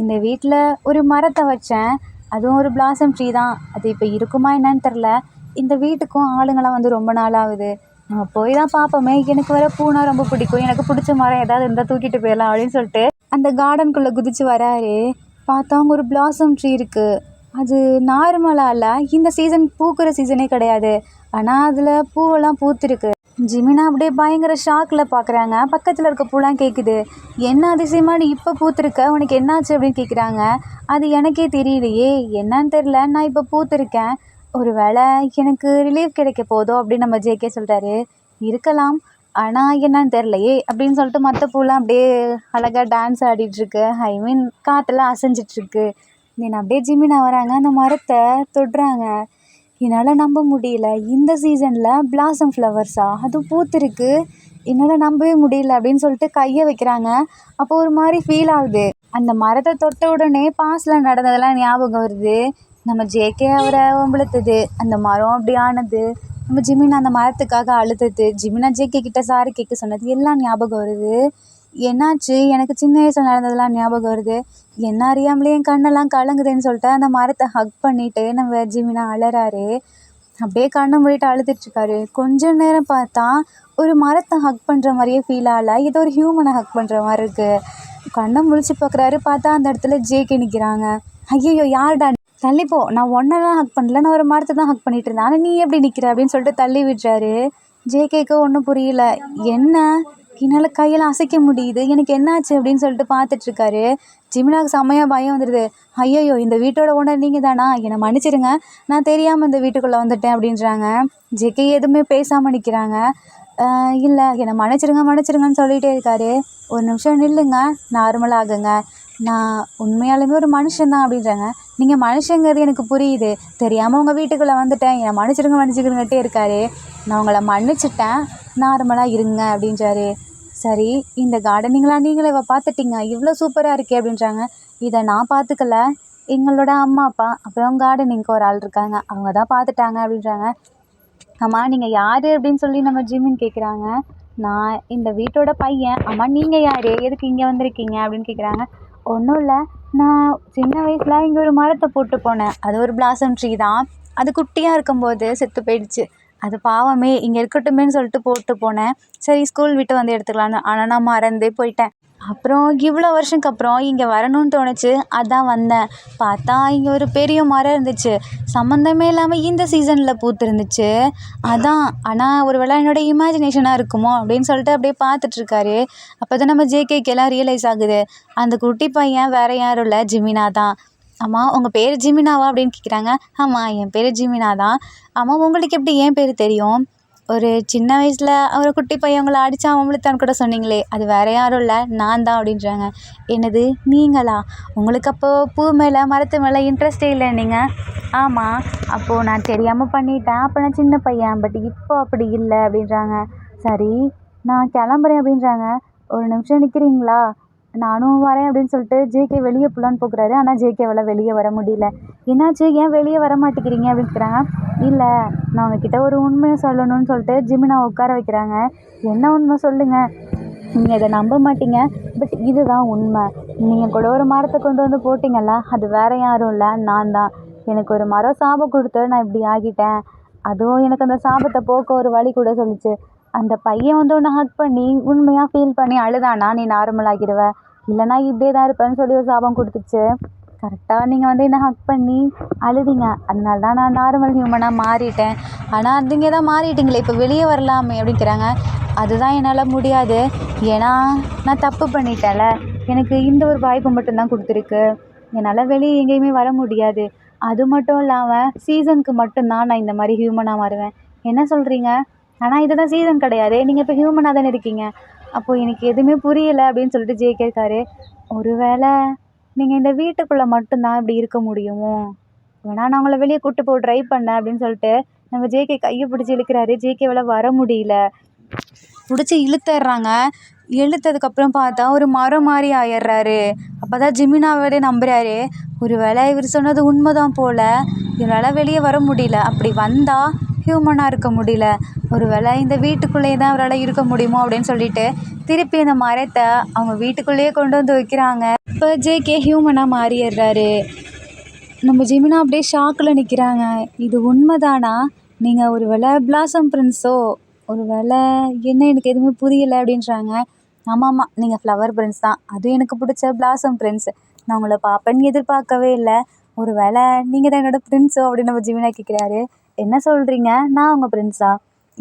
இந்த வீட்டில் ஒரு மரத்தை வச்சேன். அதுவும் ஒரு பிளாசம் ட்ரீ தான். அது இப்போ இருக்குமா என்னன்னு தெரில. இந்த வீட்டுக்கும் ஆளுங்களாம் வந்து ரொம்ப நாள் ஆகுது. நம்ம போய் தான் பார்ப்போமே. எனக்கு வர பூனா ரொம்ப பிடிக்கும். எனக்கு பிடிச்ச மரம் ஏதாவது இருந்தால் தூக்கிட்டு போயிடலாம் அப்படின்னு சொல்லிட்டு அந்த கார்டனுக்குள்ளே குதித்து வராரு. பார்த்தா அங்கே ஒரு பிளாசம் ட்ரீ இருக்குது. அது நார்மலாக இல்லை, இந்த சீசன் பூக்கிற சீசனே கிடையாது. ஆனால் அதில் பூவெல்லாம் பூத்துருக்கு. ஜிமினா அப்படியே பயங்கர ஷாக்கில் பார்க்குறாங்க. பக்கத்தில் இருக்க பூலாம் கேட்குது. என்ன அதிசயமா நீ இப்போ பூத்திருக்க, உனக்கு என்னாச்சு அப்படின்னு கேட்குறாங்க. அது எனக்கே தெரியலையே, என்னன்னு தெரில, நான் இப்போ பூத்திருக்கேன். ஒரு வேளை எனக்கு ரிலீஃப் கிடைக்க போதோ அப்படின்னு நம்ம ஜேகே சொல்கிறாரு. இருக்கலாம், ஆனால் என்னன்னு தெரிலையே அப்படின்னு சொல்லிட்டு மற்ற பூலாம் அப்படியே அழகாக டான்ஸ் ஆடிட்டுருக்கு. ஐ மீன் காற்றுலாம் அசைஞ்சிட்ருக்கு. நான் அப்படியே ஜிமினா வராங்க, அந்த மரத்தை தொடுறாங்க. என்னால் நம்ப முடியல, இந்த சீசனில் பிளாசம் ஃப்ளவர்ஸா, அதுவும் பூத்திருக்கு, என்னால் நம்பவே முடியல அப்படின்னு சொல்லிட்டு கையை வைக்கிறாங்க. அப்போ ஒரு மாதிரி ஃபீல் ஆகுது. அந்த மரத்தை தொட்ட உடனே பாஸ்டில் நடந்ததெல்லாம் ஞாபகம் வருது. நம்ம ஜேகே அவரை வம்பிழுத்தது, அந்த மரம் அப்படி ஆனது, நம்ம ஜிமினா அந்த மரத்துக்காக அழுதது, ஜிமினா ஜேகே கிட்ட சாரி கேட்க சொன்னது எல்லாம் ஞாபகம் வருது. என்னாச்சு, எனக்கு சின்ன வயசில் நடந்ததெல்லாம் ஞாபகம் வருது. என்ன அறியாமலே என் கண்ணெல்லாம் கலங்குதுன்னு சொல்லிட்டு அந்த மரத்தை ஹக் பண்ணிட்டு நம்ம ஜிமினா அழறாரு. அப்படியே கண்ணை மூடிட்டு அழுதுட்ருக்காரு. கொஞ்ச நேரம் பார்த்தா ஒரு மரத்தை ஹக் பண்ணுற மாதிரியே ஃபீல் ஆகல, ஏதோ ஒரு ஹியூமனை ஹக் பண்ணுற மாதிரி இருக்குது. கண்ணை முழிச்சு பார்க்குறாரு, பார்த்தா அந்த இடத்துல ஜேகே நிற்கிறாங்க. ஐயோ யாருடா, தள்ளிப்போ, நான் ஒன்னெல்லாம் ஹக் பண்ணல, நான் ஒரு மரத்தை தான் ஹக் பண்ணிட்டு இருந்தேன், ஆனால் நீ எப்படி நிற்கிற அப்படின்னு சொல்லிட்டு தள்ளி விடுறாரு. ஜேகேக்கு ஒன்றும் புரியல. என்ன, என்னால் கையெல்லாம் அசைக்க முடியுது, எனக்கு என்னாச்சு அப்படின்னு சொல்லிட்டு பார்த்துட்ருக்காரு. ஜிமினாவுக்கு செம்மையாக பயம் வந்துடுது. ஐயோ இந்த வீட்டோட ஓனர் நீங்கள் தானா, என்னை மன்னிச்சிடுங்க, நான் தெரியாமல் இந்த வீட்டுக்குள்ளே வந்துட்டேன் அப்படின்றாங்க. ஜேகே எதுவுமே பேசாமல் நிற்கிறாங்க. இல்லை என்னை மன்னிச்சிடுங்கன்னு சொல்லிகிட்டே இருக்காரு. ஒரு நிமிஷம் நில்லுங்க, நார்மலாகுங்க, நான் உண்மையாலுமே ஒரு மனுஷன்தான் அப்படின்றாங்க. நீங்கள் மனுஷங்கிறது எனக்கு புரியுது, தெரியாமல் உங்கள் வீட்டுக்குள்ளே வந்துட்டேன், என்னை மன்னிச்சிடுங்கட்டே இருக்காரு. நான் உங்களை மன்னிச்சிட்டேன், நார்மலாக இருங்க அப்படின்றாரு. சரி, இந்த கார்டனிங்லாம் நீங்களே பார்த்துட்டீங்க, இவ்வளோ சூப்பராக இருக்கே அப்படின்றாங்க. இதை நான் பார்த்துக்கல, எங்களோட அம்மா அப்பா அப்புறம் கார்டனிங்க்கு ஒரு ஆள் இருக்காங்க, அவங்க தான் பார்த்துட்டாங்க அப்படின்றாங்க. ஆமாம் நீங்கள் யார் அப்படின்னு சொல்லி நம்ம ஜிமின் கேட்குறாங்க. நான் இந்த வீட்டோட பையன். ஆமாம் நீங்கள் யார், எதுக்கு இங்கே வந்திருக்கீங்க அப்படின்னு கேட்குறாங்க. ஒன்றும் இல்லை, நான் சின்ன வயசில் இங்கே ஒரு மரத்தை போட்டு போனேன், அது ஒரு பிளாசம் ட்ரீ தான், அது குட்டியாக இருக்கும்போது செத்து போயிடுச்சு, அது பாவமே இங்கே இருக்கட்டுமேன்னு சொல்லிட்டு போட்டு போனேன், சரி ஸ்கூல் விட்டு வந்து எடுத்துக்கலான்னு, ஆனால் நான் மறந்தே போயிட்டேன். அப்புறம் இவ்வளோ வருஷத்துக்கு அப்புறம் இங்கே வரணும்னு தோணுச்சு, அதான் வந்தேன். பார்த்தா இங்கே ஒரு பெரிய மரம் இருந்துச்சு, சம்மந்தமே இல்லாமல் இந்த சீசனில் பூத்துருந்துச்சு, அதான். ஆனால் ஒரு வேளை என்னோடய இமேஜினேஷனாக இருக்குமோ அப்படின்னு சொல்லிட்டு அப்படியே பார்த்துட்ருக்காரு. அப்போ தான் நம்ம ஜேகேக்கு எல்லாம் ரியலைஸ் ஆகுது, அந்த குட்டி பையன் வேறு யாரும் இல்லை, ஜிமினா தான். ஆமாம் உங்கள் பேர் ஜிமினாவா அப்படின்னு கேட்குறாங்க. ஆமாம் என் பேர் ஜிமினா தான். ஆமாம் உங்களுக்கு எப்படி என் பேர் தெரியும், ஒரு சின்ன வயசில் ஒரு குட்டி பையன் உங்களை அடித்தா அவங்களுத்தான் கூட சொன்னீங்களே, அது வேறு யாரும் இல்லை, நான் தான் அப்படின்றாங்க. என்னது நீங்களா, உங்களுக்கு அப்போது பூ மேலே மரத்து மேலே இன்ட்ரெஸ்டே இல்லை நீங்கள். ஆமாம், அப்போது நான் தெரியாமல் பண்ணிட்டேன், அப்போ நான் சின்ன பையன், பட் இப்போ அப்படி இல்லை அப்படின்றாங்க. சரி நான் கிளம்புறேன் அப்படின்றாங்க. ஒரு நிமிஷம் நிற்கிறீங்களா, நானும் வரேன் அப்படின்னு சொல்லிட்டு ஜேகே வெளியே போகலான்னு போக்குறாரு. ஆனால் ஜேகேவால் வெளியே வர முடியல. என்னாச்சு, ஏன் வெளியே வர மாட்டேங்கிறீங்க அப்படின்னு கேட்குறாங்க. இல்லை நான் உங்ககிட்ட ஒரு உண்மையை சொல்லணும்னு சொல்லிட்டு ஜிமினா உட்கார வைக்கிறாங்க. என்ன உண்மை சொல்லுங்கள், நீங்கள் இதை நம்ப மாட்டீங்க, பட் இதுதான் உண்மை. நீங்கள் கூட ஒரு மரத்தை கொண்டு வந்து போட்டிங்கல்ல, அது வேறு யாரும் இல்லை, நான் தான். எனக்கு ஒரு மரம் சாபம் கொடுத்து நான் இப்படி ஆகிட்டேன், அதுவும் எனக்கு அந்த சாபத்தை போக்க ஒரு வழி கூட சொல்லிச்சு. அந்த பையன் வந்து ஒன்று ஹக் பண்ணி உண்மையாக ஃபீல் பண்ணி அழுதானா நீ நார்மல் ஆகிடுவ, இல்லைனா இப்படியே தான் இருப்பேன்னு சொல்லி ஒரு சாபம் கொடுத்துச்சு. கரெக்டாக நீங்கள் வந்து என்னை ஹக் பண்ணி அழுதிங்க, அதனால தான் நான் நார்மல் ஹியூமனாக மாறிட்டேன். ஆனால் நீங்கள் தான் மாறிட்டீங்களே, இப்போ வெளியே வரலாமே அப்படிங்கிறாங்க. அதுதான் என்னால் முடியாது, ஏன்னா நான் தப்பு பண்ணிட்டேன்ல, எனக்கு இந்த ஒரு வாய்ப்பு மட்டும்தான் கொடுத்துருக்கு, என்னால் வெளியே எங்கேயுமே வர முடியாது. அது மட்டும் இல்லாமல் சீசனுக்கு மட்டும்தான் நான் இந்த மாதிரி ஹியூமனாக மாறுவேன். என்ன சொல்கிறீங்க, ஆனால் இதுதான் சீசன் கிடையாது, நீங்கள் இப்போ ஹியூமனாக தானே இருக்கீங்க, அப்போது எனக்கு எதுவுமே புரியலை அப்படின்னு சொல்லிட்டு ஜே கேட்காரு. ஒருவேளை நீங்கள் இந்த வீட்டுக்குள்ளே மட்டும்தான் இப்படி இருக்க முடியுமோ, வேணா நான் உங்களை வெளியே கூப்பிட்டு போய் ட்ரை பண்ணேன் அப்படின்னு சொல்லிட்டு நம்ம ஜேகே கையை பிடிச்சி இழுக்கிறாரு. ஜேகேவால் வர முடியல, பிடிச்சி இழுத்துடுறாங்க. இழுத்ததுக்கப்புறம் பார்த்தா ஒரு மரம் மாதிரி ஆயிடுறாரு. அப்போ தான் ஜிமினாவே நம்புறாரு, ஒரு வேளை இவர் சொன்னது உண்மைதான் போல், இவரால் வெளியே வர முடியல, அப்படி வந்தால் ஹியூமனாக இருக்க முடியல, ஒரு வேளை இந்த வீட்டுக்குள்ளேயே தான் அவரால் இருக்க முடியுமோ அப்படின்னு சொல்லிட்டு திருப்பி அந்த மரத்தை அவங்க வீட்டுக்குள்ளேயே கொண்டு வந்து வைக்கிறாங்க. இப்போ ஜேகே ஹியூமனாக மாறிடுறாரு. நம்ம ஜிமினா அப்படியே ஷாக்கில் நிற்கிறாங்க. இது உண்மைதானா, நீங்கள் ஒரு வேளை பிளாசம் பிரின்ஸோ, ஒரு வேளை என்ன, எனக்கு எதுவுமே புரியலை அப்படின்றாங்க. ஆமாம் நீங்கள் ஃப்ளவர் பிரின்ஸ் தான், அதுவும் எனக்கு பிடிச்ச பிளாசம் பிரின்ஸ், நான் உங்களை பார்ப்பேன்னு எதிர்பார்க்கவே இல்லை, ஒரு வேளை நீங்கள் தான் என்னோடய பிரின்ஸோ அப்படின்னு நம்ம ஜிமினா கேட்குறாரு. என்ன சொல்கிறீங்க, நான் உங்கள் பிரின்ஸா,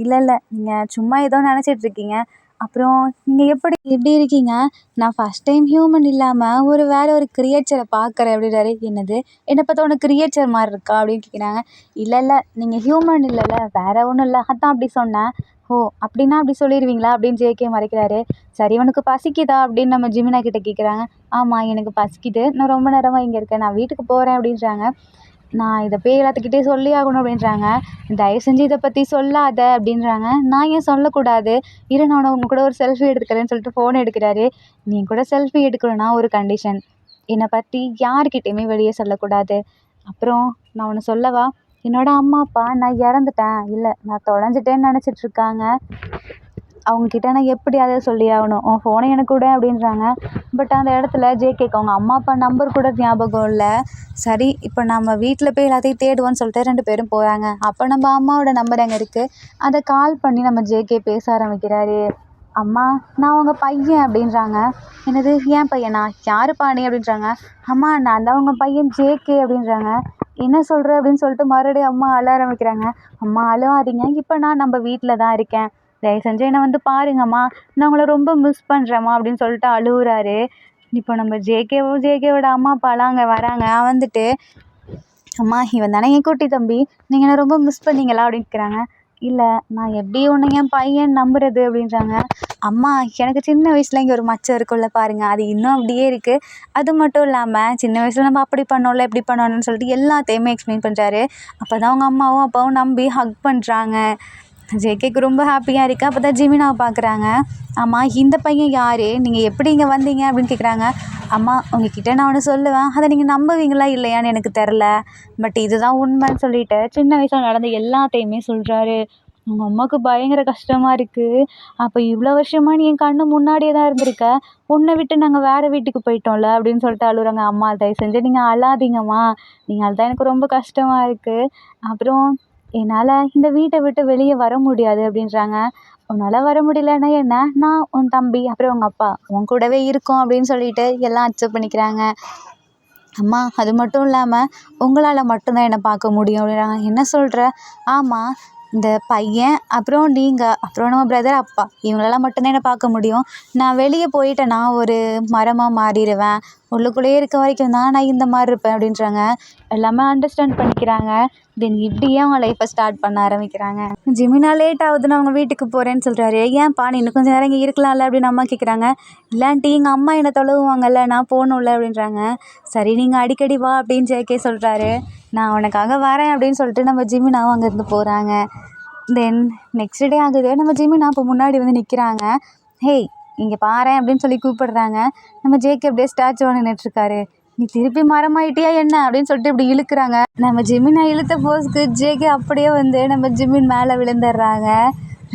இல்லை இல்லை, நீங்கள் சும்மா ஏதோ நினச்சிட்ருக்கீங்க. அப்புறம் நீங்கள் எப்படி இருக்கீங்க? நான் ஃபஸ்ட் டைம் ஹியூமன் இல்லாமல் வேற ஒரு கிரியேச்சரை பார்க்குறேன் அப்படின்றாரு. என்னது, என்னை பார்த்தா உனக்கு கிரியேச்சர் மாதிரி இருக்கா அப்படின்னு கேட்குறாங்க. இல்லை இல்லை, நீங்கள் ஹியூமன் இல்லைல்ல, வேற ஒன்றும் இல்லை, அதான் அப்படி சொன்னேன். ஓ அப்படின்னா அப்படி சொல்லிடுவீங்களா அப்படின்னு ஜேகே மறைக்கிறாரு. சரி உனக்கு பசிக்குதா அப்படின்னு நம்ம ஜிமினா கிட்ட கேட்குறாங்க. ஆமாம் எனக்கு பசிக்குது, நான் ரொம்ப நேரமாக இங்கே இருக்கேன், நான் வீட்டுக்கு போகிறேன் அப்படின்றாங்க. நான் இதை போய் எல்லாத்துக்கிட்டே சொல்லி ஆகணும் அப்படின்றாங்க. தயவு செஞ்சு இதை பற்றி சொல்லாத அப்படின்றாங்க. நான் ஏன் சொல்லக்கூடாது, இரு நான் உங்க கூட ஒரு செல்ஃபி எடுத்துக்கிறேன்னு சொல்லிட்டு ஃபோன் எடுக்கிறாரு. நீ கூட செல்ஃபி எடுக்கணும்னா ஒரு கண்டிஷன், என்னை பற்றி யாருக்கிட்டேயுமே வெளியே சொல்லக்கூடாது. அப்புறம் நான் ஒன்று சொல்லவா, என்னோட அம்மா அப்பா நான் இறந்துட்டேன், இல்லை நான் தொலைஞ்சிட்டேன்னு நினச்சிட்ருக்காங்க. அவங்கக்கிட்ட நான் எப்படியாவது சொல்லி ஆகணும், உன் ஃபோனை எனக்கு கொடு அப்படின்றாங்க. பட் அந்த இடத்துல ஜேகேக்கு அவங்க அம்மா அப்பா நம்பர் கூட ஞாபகம் இல்லை. சரி இப்போ நம்ம வீட்டில் போய் எல்லாத்தையும் தேடுவோன்னு சொல்லிட்டு 2 பேரும் போகிறாங்க. அப்போ நம்ம அம்மாவோட நம்பர் அங்கே இருக்குது. அதை கால் பண்ணி நம்ம ஜேகே பேச ஆரம்பிக்கிறாரு. அம்மா நான் உங்கள் பையன் அப்படின்றாங்க. என்னது ஏன் பையனா, யாருப்பா நீ அப்படின்றாங்க. அம்மா நான் தான் உங்கள் பையன் ஜேகே அப்படின்றாங்க. என்ன சொல்கிற அப்படின்னு சொல்லிட்டு மறுபடியும் அம்மா அழ ஆரம்பிக்கிறாங்க. அம்மா அழுவாதீங்க, இப்போ நான் நம்ம வீட்டில் தான் இருக்கேன், தயவு செஞ்சு என்னை வந்து பாருங்கம்மா, நான் உங்களை ரொம்ப மிஸ் பண்ணுறேம்மா அப்படின்னு சொல்லிட்டு அழுகுறாரு. இப்போ நம்ம ஜேகேவோட அம்மா அப்பாலாம் அங்கே வராங்க. வந்துட்டு அம்மா இவன் தானே என் குட்டி தம்பி, நீங்கள் என்ன ரொம்ப மிஸ் பண்ணீங்களா அப்படின்னு கேட்குறாங்க. இல்லை நான் எப்படி உன்னை என் பையன் நம்புறது அப்படின்றாங்க. அம்மா எனக்கு சின்ன வயசில் இங்கே ஒரு மச்சம் இருக்குல்ல பாருங்கள், அது இன்னும் அப்படியே இருக்குது. அது மட்டும் இல்லாமல் சின்ன வயசில் நம்ம அப்படி பண்ணோம்ல இப்படி பண்ணோன்னு சொல்லிட்டு எல்லாத்தையுமே எக்ஸ்பிளைன் பண்ணுறாரு. அப்போ தான் அவங்க அம்மாவும் அப்பாவும் நம்பி ஹக் பண்ணுறாங்க. ஜேகேக்கு ரொம்ப ஹாப்பியாக இருக்குது. அப்போ தான் ஜிமினாவை பார்க்குறாங்க. அம்மா இந்த பையன் யார், நீங்கள் எப்படி இங்கே வந்தீங்க அப்படின்னு கேட்குறாங்க. அம்மா உங்ககிட்ட நான் ஒன்று சொல்லுவேன், அதை நீங்கள் நம்புவீங்களா இல்லையான்னு எனக்கு தெரில, பட் இதுதான் உண்மைன்னு சொல்லிட்டு சின்ன வயசில் நடந்த எல்லாத்தையுமே சொல்கிறாரு. அவங்க அம்மாவுக்கு பயங்கர கஷ்டமாக இருக்குது. அப்போ இவ்வளோ வருஷமாக நீ என் கண்ணு முன்னாடியே தான் இருந்திருக்க, உன்னை விட்டு நாங்கள் வேறு வீட்டுக்கு போயிட்டோம்ல அப்படின்னு சொல்லிட்டு அழுகுறாங்க. அம்மா தயவு செஞ்சு நீங்கள் அழாதீங்கம்மா, நீங்கள் அழுதா எனக்கு ரொம்ப கஷ்டமாக இருக்குது. அப்புறம் என்னால் இந்த வீட்டை விட்டு வெளியே வர முடியாது அப்படின்றாங்க. உன்னால் வர முடியலன்னா என்ன, நான் உன் தம்பி அப்புறம் உங்கள் அப்பா உன் கூடவே இருக்கோம் அப்படின்னு சொல்லிட்டு எல்லாம் அக்செப்ட் பண்ணிக்கிறாங்க. அம்மா அது மட்டும் இல்லாமல் உங்களால் மட்டும்தான் என்னை பார்க்க முடியும் அப்படின்றாங்க. என்ன சொல்கிற? ஆமாம் இந்த பையன் அப்புறம் நீங்கள் அப்புறம் நம்ம பிரதர் அப்பா இவங்களால மட்டும்தான் என்னை பார்க்க முடியும். நான் வெளியே போயிட்டேன்னா ஒரு மரமாக மாறிடுவேன், உள்ளுக்குள்ளேயே இருக்க வரைக்கும் தான் நான் இந்த மாதிரி இருப்பேன் அப்படின்றாங்க. எல்லாமே அண்டர்ஸ்டாண்ட் பண்ணிக்கிறாங்க. தென் இப்படியே அவங்க லைஃப்பை ஸ்டார்ட் பண்ண ஆரம்பிக்கிறாங்க. ஜிமினா லேட் ஆகுதுன்னு அவங்க வீட்டுக்கு போகிறேன்னு சொல்கிறாரு. ஏன்ப்பா நீ இன்னும் கொஞ்சம் நேரம் இங்கே இருக்கலாம்ல அப்படின்னு அம்மா கேட்குறாங்க. இல்லாண்டி எங்கள் அம்மா என்னை தொலைவுவாங்கல்ல, நான் போகணும்ல அப்படின்றாங்க. சரி நீங்கள் அடிக்கடி வா அப்படின்னு ஜேகே சொல்கிறாரு. நான் உனக்காக வரேன் அப்படின்னு சொல்லிட்டு நம்ம ஜிமினாவும் அங்கேருந்து போகிறாங்க. தென் நெக்ஸ்ட் டே ஆகுது. நம்ம ஜிமினா இப்போ முன்னாடி வந்து நிற்கிறாங்க. ஹேய் இங்கே பாரேன் அப்படின்னு சொல்லி கூப்பிடுறாங்க. நம்ம ஜேகே அப்படியே ஸ்டாச்சுவாக நின்றுட்டுருக்காரு. நீ திருப்பி மரமாயிட்டியா என்ன அப்படின்னு சொல்லிட்டு இப்படி இழுக்கிறாங்க. நம்ம ஜிமினா இழுத்த போஸ்க்கு ஜேகே அப்படியே வந்து நம்ம ஜிமின் மேலே விழுந்துடுறாங்க.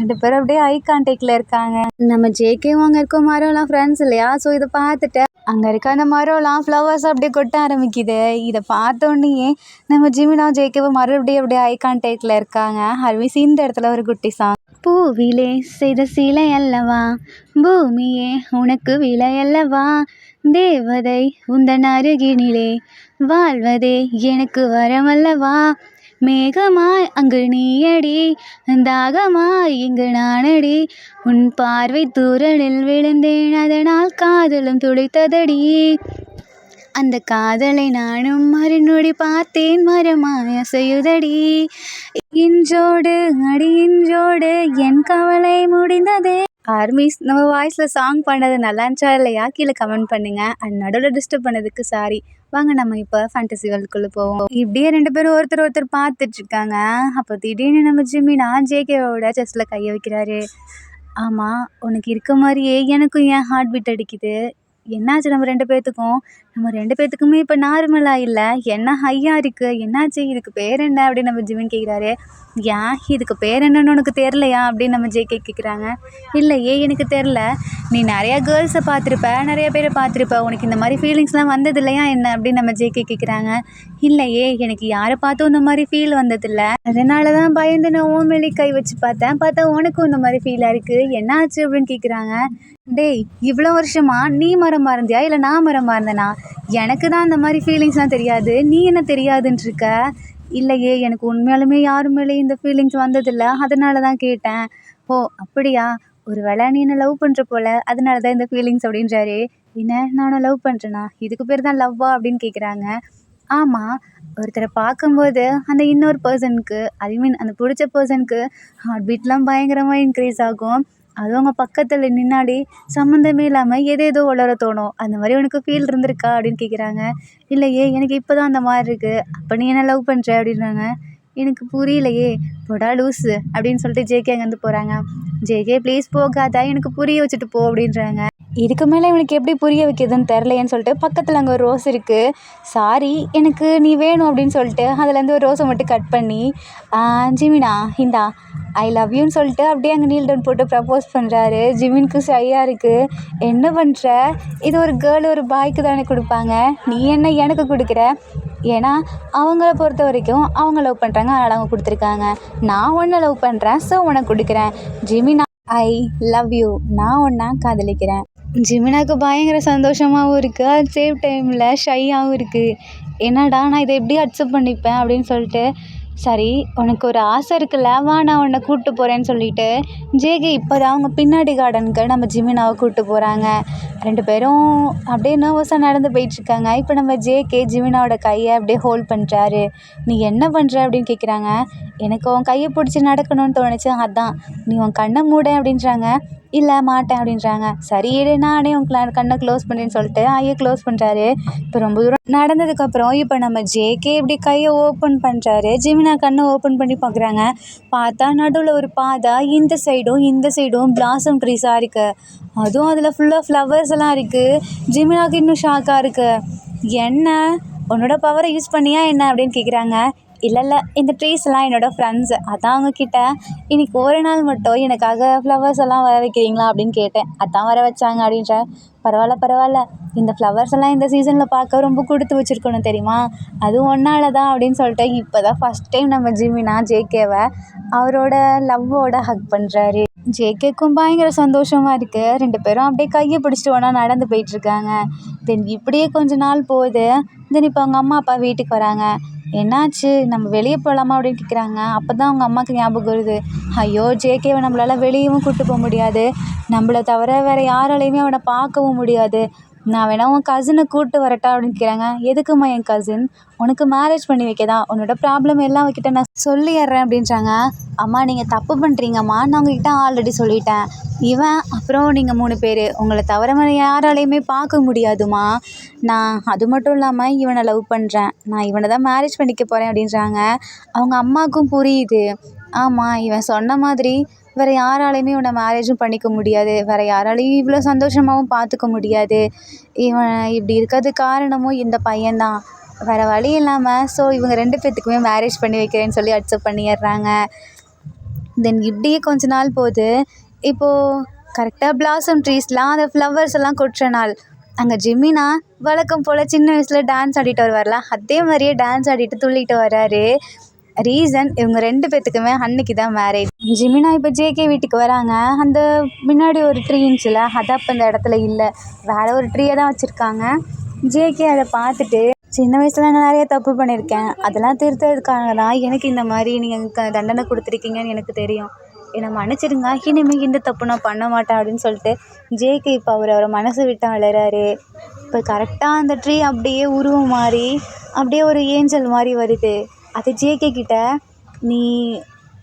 2 பேரும் அப்படியே ஐ கான்டாக்டில் இருக்காங்க. நம்ம ஜேகேவும் அங்கே இருக்க மரம்லாம் ஃப்ரெண்ட்ஸ் இல்லையா, ஸோ இதை பார்த்துட்டு அங்கே இருக்க அந்த மரம்லாம் ஃப்ளவர்ஸ் அப்படியே கொட்ட ஆரம்பிக்குது. இதை பார்த்தோன்னே நம்ம ஜிமினாவும் ஜேகேவும் மறுபடியும் அப்படியே ஐ கான்டாக்டில் இருக்காங்க. ஹர்விஸ் இந்த இடத்துல ஒரு குட்டி சாங். பூவிலே செய்த சிலை அல்லவா, பூமியே உனக்கு விலை அல்லவா, தேவதை உந்தன் அருகினிலே வாழ்வதே எனக்கு வரமல்லவா, மேகமாய் அங்கு நீயடி, தாகமாய் இங்கு நானடி, உன் பார்வை தூரலில் விழுந்தேன் அதனால் காதலும் துளைத்ததடி, அந்த காதலை நானும் மறுநொடி பார்த்தேன் மரமாய் அசையுதடி, இன்றோடு அடி இன்றோடு என் கவலை முடிந்ததே. ஆர்மிஸ் நம்ம வாய்ஸில் சாங் பண்ணது நல்லா இருந்துச்சா இல்லையா கீழே கமெண்ட் பண்ணுங்கள். அண்ட் நடுவில் டிஸ்டர்ப் பண்ணதுக்கு சாரி. வாங்க நம்ம இப்போ ஃபேண்டசி வேர்ல்டுக்குள்ளே போவோம். இப்படியே 2 பேரும் ஒருத்தர் பார்த்துட்ருக்காங்க. அப்போ திடீர்னு நம்ம ஜிமினா ஜேகேவோட செஸ்ட்டில் கையை வைக்கிறாரு. ஆமாம் உனக்கு இருக்க மாதிரியே எனக்கும் ஏன் ஹார்ட் பீட் அடிக்குது, என்னாச்சு நம்ம 2 பேர்த்துக்குமே இப்போ நார்மலாக இல்லை, என்ன ஹையாக இருக்குது, என்னாச்சு, இதுக்கு பேர் என்ன அப்படின்னு நம்ம ஜிமின் கேட்குறாரு. ஏன் இதுக்கு பேர் என்னன்னு உனக்கு தெரிலையா அப்படின்னு நம்ம ஜேகே கேட்குறாங்க. இல்லையே எனக்கு தெரில, நீ நிறையா கேர்ள்ஸை பார்த்துருப்ப, நிறைய பேரை பார்த்துருப்ப, உனக்கு இந்த மாதிரி ஃபீலிங்ஸ்லாம் வந்தது இல்லையா என்ன அப்படின்னு நம்ம ஜேகே கேட்குறாங்க. இல்லையே எனக்கு யாரை பார்த்தும் இந்த மாதிரி ஃபீல் வந்ததில்லை, அதனால தான் பயந்து நான் ஓன் மேலே கை வச்சு பார்த்தா உனக்கும் இந்த மாதிரி ஃபீலாக இருக்குது, என்னாச்சு அப்படின்னு கேட்குறாங்க. டேய் இவ்வளோ வருஷமா நீ மரமாக இருந்தியா இல்லை நான் மரமாக இருந்தேனா, எனக்கு தான் அந்த மாதிரி ஃபீலிங்ஸ்லாம் தெரியாது, நீ என்ன தெரியாதுன்ட்ருக்க, இல்லையே, எனக்கு உண்மையாலுமே யார் மேலேயும் இந்த ஃபீலிங்ஸ் வந்ததில்ல. அதனால தான் கேட்டேன். ஓ! அப்படியா? ஒரு வேளை நீ என்ன லவ் பண்ணுற போல. அதனால தான் இந்த ஃபீலிங்ஸ் அப்படின்றாரு. என்ன நான் உன்ன லவ் பண்ணுறேனா? இதுக்கு பேர் தான் லவ்வா? அப்படின்னு கேட்குறாங்க. ஆமா. ஒருத்தர பார்க்கும்போது அந்த இன்னொரு பெர்சனுக்கு ஐ மீன் அந்த புடிச்ச பெர்சனுக்கு ஹார்ட் பீட்லாம் பயங்கரமா இன்க்ரீஸ் ஆகும். அதுவும் அவங்க பக்கத்துல நின்னாடி சம்மந்தமே இல்லாம ஏதேதோ உளற தோணும். அந்த மாரி உனக்கு ஃபீல் இருந்திருக்கா? அப்படின்னு கேட்குறாங்க. இல்லையே, எனக்கு இப்போ தான் அந்த மாரி இருக்கு. அப்ப நீ என்ன லவ் பண்ற? அப்படின்றாங்க. எனக்கு புரியலையே. போடா லூசு அப்படின்னு சொல்லிட்டு ஜேகே அங்கேருந்து போறாங்க. ஜேகே ப்ளீஸ் போகாத, எனக்கு புரிய வச்சுட்டு போ அப்படின்றாங்க. இதுக்கு மேலே இவனுக்கு எப்படி புரிய வைக்கிறதுன்னு தெரிலையேன்னு சொல்லிட்டு பக்கத்தில் அங்கே ஒரு ரோஸ் இருக்குது. சாரி எனக்கு நீ வேணும் அப்படின்னு சொல்லிட்டு அதுலேருந்து ஒரு ரோஸை மட்டும் கட் பண்ணி ஜிமினா இந்தா ஐ லவ் யூன்னு சொல்லிட்டு அப்படியே அங்கே நீல் டவுன் போட்டு ப்ரப்போஸ் பண்ணுறாரு. ஜிமினுக்கு ஷையாக இருக்குது. என்ன பண்ணுற? இது ஒரு கேர்ள் ஒரு பாய்க்கு தானே கொடுப்பாங்க, நீ என்ன எனக்கு கொடுக்குற? ஏன்னா அவங்கள பொறுத்த வரைக்கும் அவங்க லவ் பண்ணுறாங்க, அதனால் அவங்க கொடுத்துருக்காங்க. நான் உன்னை லவ் பண்ணுறேன், ஸோ உனக்கு கொடுக்குறேன். ஜிமினா ஐ லவ் யூ, நான் உன்னை காதலிக்கிறேன். ஜிமினாக்கு பயங்கர சந்தோஷமாகவும் இருக்குது, அட் சேம் டைமில் ஷையாகவும் இருக்குது. என்னடா நான் இதை எப்படி அக்செப்ட் பண்ணிப்பேன் அப்படின்னு சொல்லிட்டு, சரி உனக்கு ஒரு ஆசை இருக்குல்ல, வா நான் உன்னை கூப்பிட்டு போகிறேன்னு சொல்லிட்டு ஜேகே இப்போ தான் அவங்க பின்னாடி கார்டனுக்கு நம்ம ஜிமினாவை கூப்பிட்டு போகிறாங்க. 2 பேரும் அப்படியே நர்வஸாக நடந்து போயிட்டுருக்காங்க. இப்போ நம்ம ஜேகே ஜிமினாவோட கையை அப்படியே ஹோல்ட் பண்ணுறாரு. நீ என்ன பண்ணுற அப்படின்னு கேட்குறாங்க. எனக்கு உன் கையை பிடிச்சி நடக்கணும்னு தோணுச்சு, அதான். நீ உன் கண்ணை மூட அப்படின்றாங்க. இல்லை மாட்டேன் அப்படின்றாங்க. சரி இரு, நானே உன் கண்ணை க்ளோஸ் பண்ணுறேன்னு சொல்லிட்டு ஐயை க்ளோஸ் பண்ணுறாரு. இப்போ ரொம்ப தூரம் நடந்ததுக்கப்புறம் இப்போ நம்ம ஜேகே இப்படி கையை ஓப்பன் பண்ணுறாரு. ஜிமினா கண்ணை ஓப்பன் பண்ணி பார்க்குறாங்க. பார்த்தா நடுவில் ஒரு பாதை, இந்த சைடும் பிளாசம் ட்ரீஸாக இருக்குது. அதுவும் அதில் ஃபுல்லாக ஃப்ளவர்ஸ் எல்லாம் இருக்குது. ஜிமினாவுக்கு இன்னும் ஷாக்காக இருக்குது. என்ன உன்னோட பவரை யூஸ் பண்ணியா என்ன அப்படின்னு கேட்குறாங்க. இல்லை இந்த ட்ரீஸ்லாம் என்னோடய ஃப்ரெண்ட்ஸு, அதான் அவங்கக்கிட்ட இன்றைக்கி ஒரு நாள் மட்டும் எனக்காக ஃப்ளவர்ஸ் எல்லாம் வர வைக்கிறீங்களா அப்படின்னு கேட்டேன், அதான் வர வச்சாங்க அப்படின்ற. பரவாயில்ல, இந்த ஃப்ளவர்ஸ் எல்லாம் இந்த சீசனில் பார்க்க ரொம்ப கொடுத்து வச்சுருக்கணும் தெரியுமா, அதுவும் ஒன்றால் தான் அப்படின்னு சொல்லிட்டு இப்போ தான் ஃபஸ்ட் டைம் நம்ம ஜிமினா ஜேகேவை அவரோட லவ்வோட ஹக் பண்ணுறாரு. ஜேகேக்கும் பயங்கர சந்தோஷமாக இருக்குது. 2 பேரும் அப்படியே கையை பிடிச்சிட்டு ஒன்றா நடந்து போயிட்டுருக்காங்க. தென் இப்படியே கொஞ்ச நாள் போகுது. தென் இப்போ அவங்க அம்மா அப்பா வீட்டுக்கு வராங்க. என்னாச்சு, நம்ம வெளியே போகலாமா அப்படின்னு கேட்குறாங்க. அப்போ தான் அவங்க அம்மாவுக்கு ஞாபகம் வருது. ஐயோ ஜேகேவை நம்மளால் வெளியவும் கூப்பிட்டு போக முடியாது, நம்மளை தவிர வேறு யாராலையுமே அவனை பார்க்கவும் முடியாது. நான் வேணா உன் கசினை கூப்பிட்டு வரட்டா அப்படின்னு கேட்குறாங்க. எதுக்கும்மா என் கசின்? உனக்கு மேரேஜ் பண்ணி வைக்கதா? உன்னோட ப்ராப்ளம் எல்லாம் அவகிட்ட நான் சொல்லிடுறேன் அப்படின்றாங்க. அம்மா நீங்கள் தப்பு பண்ணுறீங்கம்மா, நான் உங்ககிட்ட ஆல்ரெடி சொல்லிட்டேன். இவன் அப்புறம் நீங்கள் 3 பேர் உங்களை தவிர வேறு யாராலையுமே பார்க்க முடியாதுமா. நான் அது மட்டும் இல்லாமல் இவனை லவ் பண்ணுறேன், நான் இவனை தான் மேரேஜ் பண்ணிக்க போகிறேன் அப்படின்றாங்க. அவங்க அம்மாவுக்கும் புரியுது. ஆமாம், இவன் சொன்ன மாதிரி வேறு யாராலையுமே இவனை மேரேஜும் பண்ணிக்க முடியாது, வேறு யாராலையும் இவ்வளோ சந்தோஷமாகவும் பார்த்துக்க முடியாது. இவன் இப்படி இருக்கிறதுக்கு காரணமும் இந்த பையன்தான், வேறு வழி இல்லாமல். ஸோ இவங்க 2 பேர்த்துக்குமே மேரேஜ் பண்ணி வைக்கிறேன்னு சொல்லி அக்செப்ட் பண்ணிடுறாங்க. தென் இப்படியே கொஞ்ச நாள் போகுது. இப்போது கரெக்டாக பிளாசம் ட்ரீஸ்லாம் அந்த ஃப்ளவர்ஸ் எல்லாம் கொட்டுற நாள். அங்கே ஜிமினா வழக்கம் போல் சின்ன வயசில் டான்ஸ் ஆடிட்டு வருவார்ல, அதே மாதிரியே டான்ஸ் ஆடிட்டு துள்ளிட்டு வர்றாரு. ரீசன் இவங்க 2 பேர்த்துக்குமே அன்னைக்கு தான் மேரேஜ். ஜிமினா இப்போ ஜேகே வீட்டுக்கு வராங்க. அந்த முன்னாடி ஒரு ட்ரீ இருந்துச்சுல, அது அப்போ அந்த இடத்துல இல்லை, வேறு ஒரு ட்ரீயை தான் வச்சுருக்காங்க. ஜேகே அதை பார்த்துட்டு, சின்ன வயசில் நான் நிறைய தப்பு பண்ணியிருக்கேன், அதெல்லாம் திருத்துறதுக்காக தான் எனக்கு இந்த மாதிரி நீங்கள் தண்டனை கொடுத்துருக்கீங்கன்னு எனக்கு தெரியும், என்னை மன்னிச்சிடுங்க, இனிமேல் இந்த தப்பு நான் பண்ண மாட்டேன் அப்படின்னு சொல்லிட்டு ஜேகே இப்போ அவரை மனசை விட்டு அழறாரு. இப்போ கரெக்டாக அந்த ட்ரீ அப்படியே உருவம் மாறி அப்படியே ஒரு ஏஞ்சல் மாதிரி வருது. அது ஜேகே கிட்ட, நீ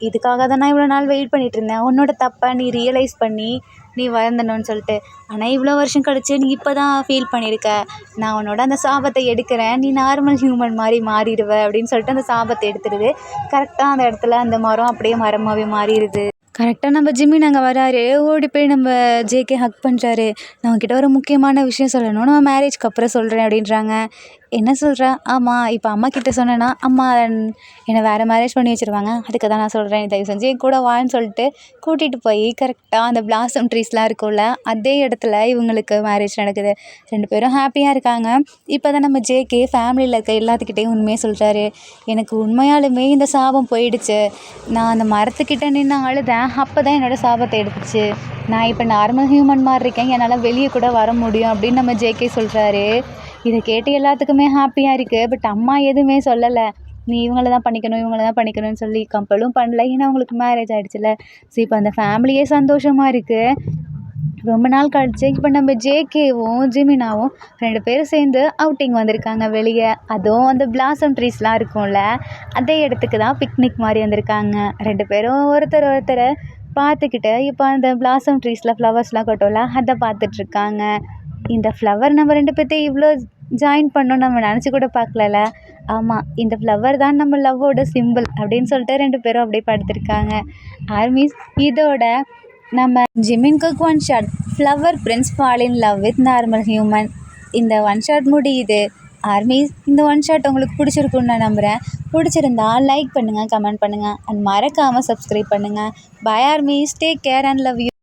இதுக்காக தான் நான் இவ்வளோ நாள் வெயிட் பண்ணிகிட்டு இருந்தேன், உன்னோட தப்பை நீ ரியலைஸ் பண்ணி நீ வளர்ந்தணும்னு சொல்லிட்டு, ஆனால் இவ்வளோ வருஷம் கழிச்சு நீ இப்போ தான் ஃபீல் பண்ணியிருக்க, நான் உன்னோட அந்த சாபத்தை எடுக்கிறேன், நீ நார்மல் ஹியூமன் மாதிரி மாறிடுவ அப்படின்னு சொல்லிட்டு அந்த சாபத்தை எடுத்துடுது. கரெக்டாக அந்த இடத்துல அந்த மரம் அப்படியே மரமாகவே மாறிடுது. கரெக்டாக நம்ம ஜிமின் அங்கே வராரு. ஓடி போய் நம்ம ஜேகே ஹக் பண்ணுறாரு. நான் உங்ககிட்ட ஒரு முக்கியமான விஷயம் சொல்லணும், நான் மேரேஜ்க்கு அப்புறம் சொல்கிறேன் அப்படின்றாங்க. என்ன சொல்கிறேன்? ஆமாம், இப்போ அம்மா கிட்ட சொன்னேன்னா அம்மா என்னை வேறு மேரேஜ் பண்ணி வச்சுருவாங்க, அதுக்கு தான் நான் சொல்கிறேன், தயவு செஞ்சு என் கூட வான்னு சொல்லிட்டு கூட்டிகிட்டு போய் கரெக்டாக அந்த பிளாசம் ட்ரீஸ்லாம் இருக்கும்ல, அதே இடத்துல இவங்களுக்கு மேரேஜ் நடக்குது. 2 பேரும் ஹாப்பியாக இருக்காங்க. இப்போ தான் நம்ம ஜேகே ஃபேமிலியில் இருக்க எல்லாத்துக்கிட்டையும் உண்மையாக சொல்கிறாரு. எனக்கு உண்மையாலுமே இந்த சாபம் போயிடுச்சு, நான் அந்த மரத்துக்கிட்ட நின்று அழுதேன், அப்போ தான் என்னோடய சாபத்தை எடுத்துச்சு, நான் இப்போ நார்மல் ஹியூமன் மாதிரி இருக்கேன், என்னால் வெளியே கூட வர முடியும் அப்படின்னு நம்ம ஜேகே சொல்கிறாரு. இதை கேட்டு எல்லாத்துக்குமே ஹாப்பியாக இருக்குது. பட் அம்மா எதுவுமே சொல்லலை. நீ இவங்கள தான் பண்ணிக்கணும்னு சொல்லி கம்பலும் பண்ணல. ஏன்னா அவங்களுக்கு மேரேஜ் ஆகிடுச்சுல. ஸோ இப்போ அந்த ஃபேமிலியே சந்தோஷமாக இருக்குது. ரொம்ப நாள் கழிச்சு இப்போ நம்ம ஜேகேவும் ஜிமினாவும் 2 பேரும் சேர்ந்து அவுட்டிங் வந்திருக்காங்க வெளியே. அதுவும் அந்த பிளாசம் ட்ரீஸ்லாம் இருக்கும்ல, அதே இடத்துக்கு தான் பிக்னிக் மாதிரி வந்திருக்காங்க. 2 பேரும் ஒருத்தரை பார்த்துக்கிட்டு இப்போ அந்த பிளாசம் ட்ரீஸில் ஃப்ளவர்ஸ்லாம் கொட்டோம்ல, அதை பார்த்துட்ருக்காங்க. இந்த ஃப்ளவர் நம்ம 2 பேர்த்தையும் இவ்வளோ ஜாயின் பண்ணோம் நம்ம நினச்சி கூட பார்க்கலல. ஆமாம், இந்த ஃப்ளவர் தான் நம்ம லவ்வோட சிம்பிள் அப்படின்னு சொல்லிட்டு 2 பேரும் அப்படியே படுத்திருக்காங்க. ஆர்மிஸ், இதோட நம்ம Jimin Kook one shot flower prince fall in love with normal human இந்த ஒன் ஷாட் முடியுது. ஆர்மிஸ், இந்த ஒன் ஷாட் உங்களுக்கு பிடிச்சிருக்குன்னு நான் நம்புகிறேன். பிடிச்சிருந்தா லைக் பண்ணுங்கள், கமெண்ட் பண்ணுங்கள் அண்ட் மறக்காமல் சப்ஸ்கிரைப் பண்ணுங்கள். Bye ARMYs, take care and love you.